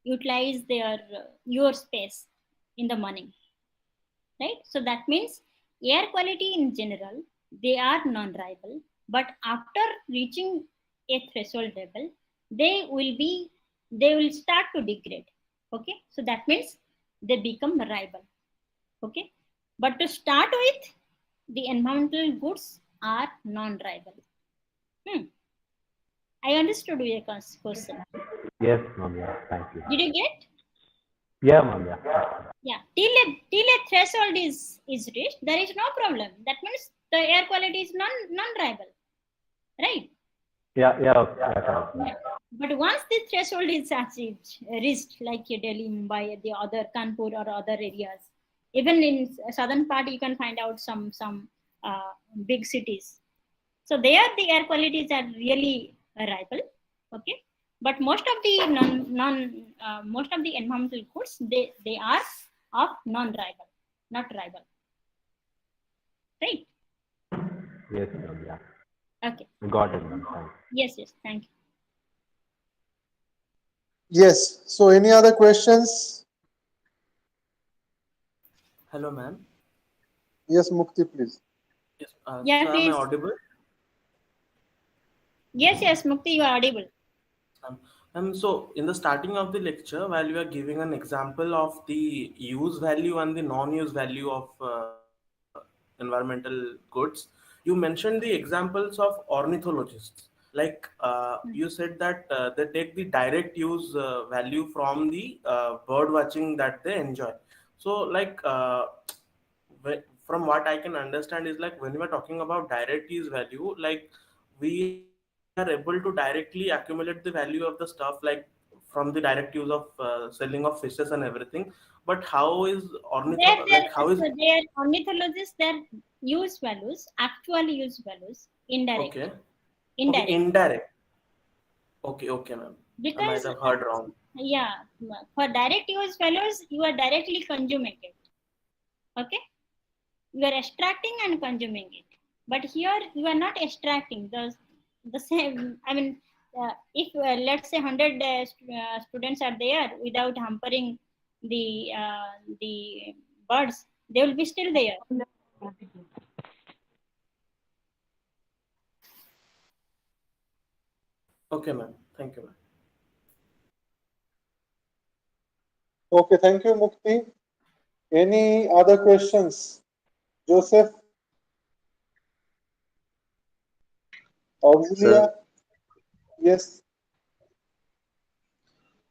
utilize their your space in the morning, right? So that means air quality in general, they are non-rival, but after reaching a threshold level, they will start to degrade. Okay, so that means they become rival. Okay, but to start with, the environmental goods are non-rival. I understood your question. Yes, ma'am. Yeah. Thank you. Did you get? Yeah, ma'am. Yeah. Yeah, till a threshold is reached, there is no problem. That means the air quality is non-rival, right? Yeah. Yeah. Okay. Yeah, Yeah. But once the threshold is reached, like Delhi, Mumbai, the other Kanpur or other areas, even in southern part, you can find out some big cities. So there, the air qualities are really rival. Okay, but most of the most of the environmental goods, they are of non-rival, not rival, right? Yes, ma'am. Yeah. Okay. Got it, ma'am. Thank you. Yes. Thank you. Yes. So any other questions? Hello, ma'am. Yes, Mukti, please. Yes. Yeah, So am I please. audible? Yes, Mukti, you are audible. So in the starting of the lecture, while you are giving an example of the use value and the non-use value of environmental goods, you mentioned the examples of ornithologists. Like you said that they take the direct use value from the bird watching that they enjoy. So like from what I can understand is like when we are talking about direct use value, like we are able to directly accumulate the value of the stuff, like from the direct use of selling of fishes and everything. But how is Their ornithologists, their use values, actual use values, indirect. okay? Okay, Indirect. indirect. Okay, ma'am. I might Because have heard wrong. yeah, for direct use values, you are directly consuming it. Okay, you are extracting and consuming it. But here you are not extracting the same. I mean, if let's say 100 students are there without hampering the birds, they will be still there. Okay, ma'am. Thank you, ma'am. Okay, thank you, Mukti. Any other questions? Joseph? Auxilia? Yes.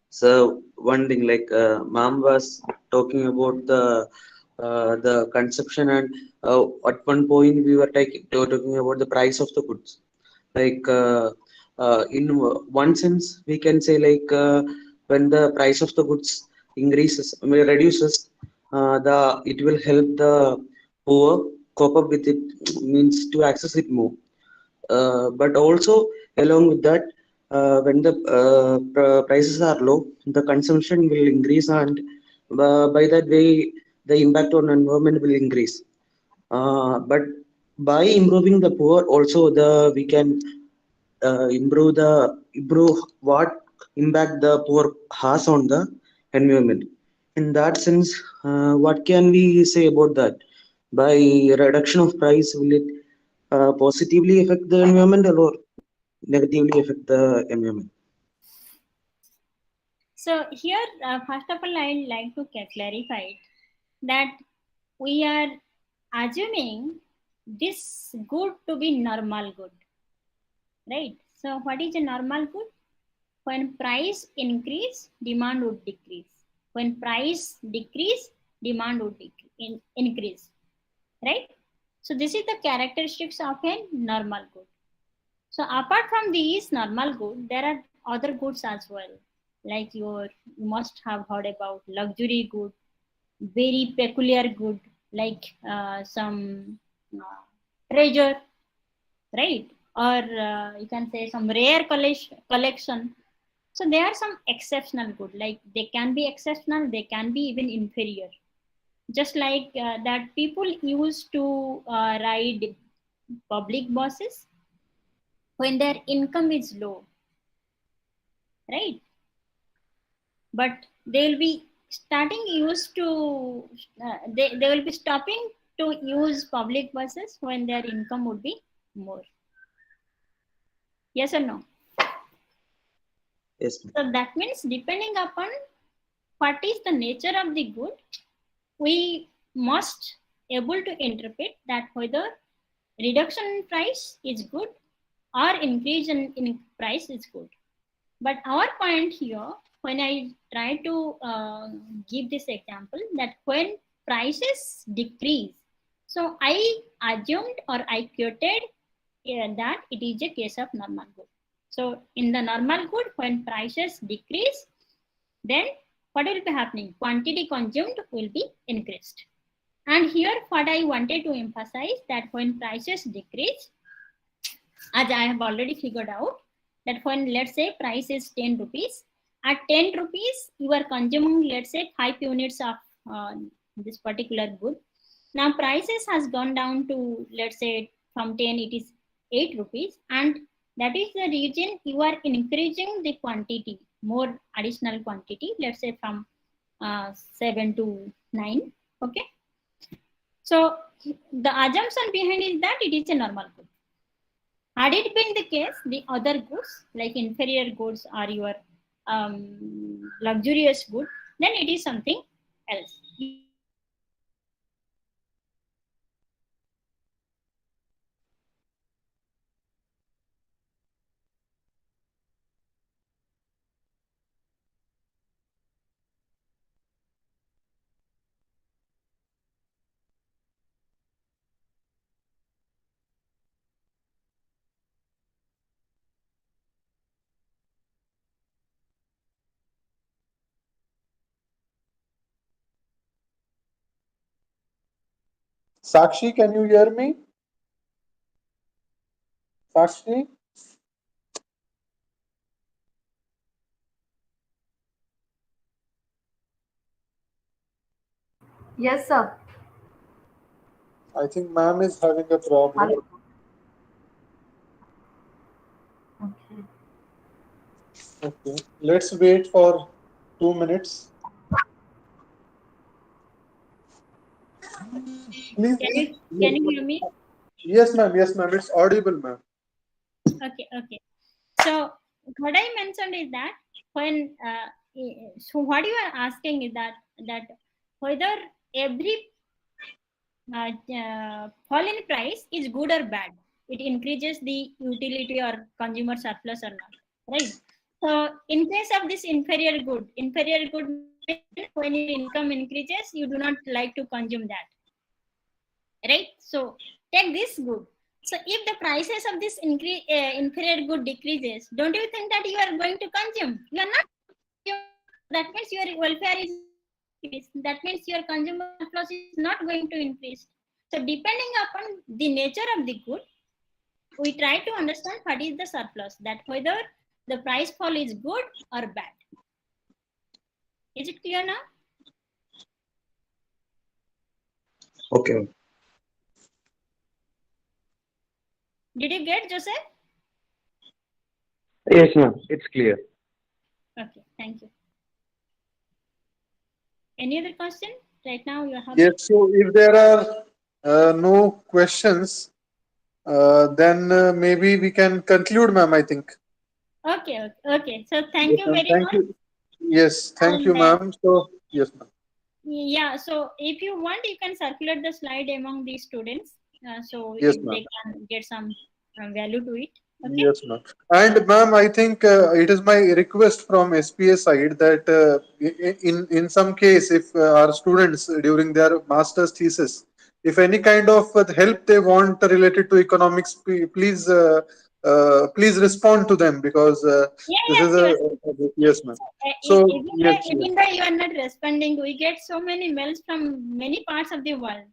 So one thing, like ma'am was talking about the consumption, and at one point we were talking about the price of the goods. Like in one sense, we can say like when the price of the goods increases, I mean, reduces, it will help the poor cope up with it, means to access it more. But also along with that, when the prices are low, the consumption will increase, and by that way, the impact on environment will increase. But by improving the poor, also we can improve what impact the poor has on the environment. In that sense, what can we say about that? By reduction of price, will it positively affect the environment or negatively affect the environment? So here, first of all, I'd like to clarify it, that we are assuming this good to be normal good, right? So what is a normal good? When price increase, demand would decrease. When price decrease, demand would increase, right? So this is the characteristics of a normal good. So apart from these normal good, there are other goods as well. Like you must have heard about luxury good, very peculiar good, like some treasure, right? Or you can say some rare collection. So there are some exceptional good, like they can be exceptional, they can be even inferior. Just like that people used to ride public buses when their income is low, right? But they will be starting used to, they will be stopping to use public buses when their income would be more. Yes or no? Yes. So that means depending upon what is the nature of the good, we must able to interpret that whether reduction in price is good or increase in price is good. But our point here, when I try to give this example, that when prices decrease, so I assumed or I quoted that it is a case of normal good. So in the normal good, when prices decrease, then what will be happening? Quantity consumed will be increased. And here what I wanted to emphasize, that when prices decrease, as I have already figured out, that when let's say price is 10 rupees, at 10 rupees you are consuming let's say 5 units of this particular good. Now prices has gone down to let's say from 10 it is 8 rupees, and that is the reason you are increasing the quantity, more additional quantity, let's say from 7 to 9. Okay, so the assumption behind is that it is a normal good. Had it been the case, the other goods like inferior goods or your luxurious good, then it is something else. Sakshi, can you hear me? Sakshi? Yes, sir. I think ma'am is having a problem. Hello. Okay. Okay, let's wait for 2 minutes. Please. Can you hear me? Yes, ma'am. Yes, ma'am. It's audible, ma'am. Okay. So what I mentioned is that when so what you are asking is that whether every fall in price is good or bad, it increases the utility or consumer surplus or not, right? So in case of this inferior good means when your income increases, you do not like to consume that, right? So take this good. So if the prices of this inferior good decreases, don't you think that you are going to consume? You are not. That means your welfare is increased. That means your consumer surplus is not going to increase. So depending upon the nature of the good, we try to understand what is the surplus, that whether the price fall is good or bad. Is it clear now? Okay. Did you get, Joseph? Yes, ma'am. It's clear. Okay, thank you. Any other question? Right now you have. Yes, so if there are no questions, then maybe we can conclude, ma'am, I think. Okay. So thank Yes, you ma'am. very Thank much. you. Yes, thank you, And ma'am. So, yes, ma'am. yeah, so if you want, you can circulate the slide among the students, so Yes, if ma'am. they can get some value to it. Okay. Yes, ma'am. And ma'am, I think it is my request from SPA side that in some case, if our students during their master's thesis, if any kind of help they want related to economics, please please respond to them, because Yeah, this yeah, is a sure. yes, ma'am. So, So yes, yes, even though you are not responding, we get so many mails from many parts of the world.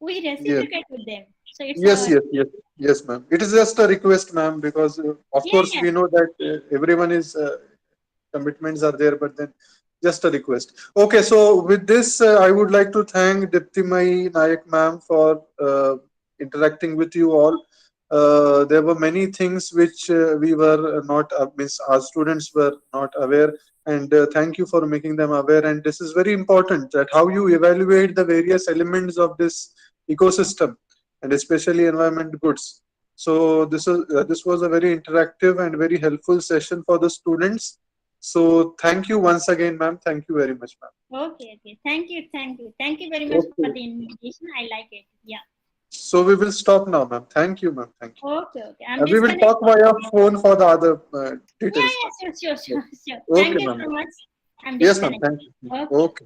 We yes. reciprocate with them. So it's Yes, our yes, yes, yes, ma'am. It is just a request, ma'am, because of yeah, course yeah. we know that everyone is commitments are there, but then just a request. Okay, so with this, I would like to thank Diptimayee Nayak ma'am for interacting with you all. There were many things which we were not, means our students were not aware, and thank you for making them aware. And this is very important, that how you evaluate the various elements of this ecosystem, and especially environment goods. So this was a very interactive and very helpful session for the students. So thank you once again, ma'am. Thank you very much, ma'am. Okay, okay. Thank you very much for Okay. the invitation. I like it. Yeah. So we will stop now, ma'am. Thank you, ma'am. Thank you. Okay, okay. I'm We will disconnecting. talk via phone for the other Yeah, details, yeah, ma'am. sure, sure, sure, sure. Okay, Thank you ma'am. so much. I'm Yes, ma'am. disconnecting. Thank you. Okay. Okay.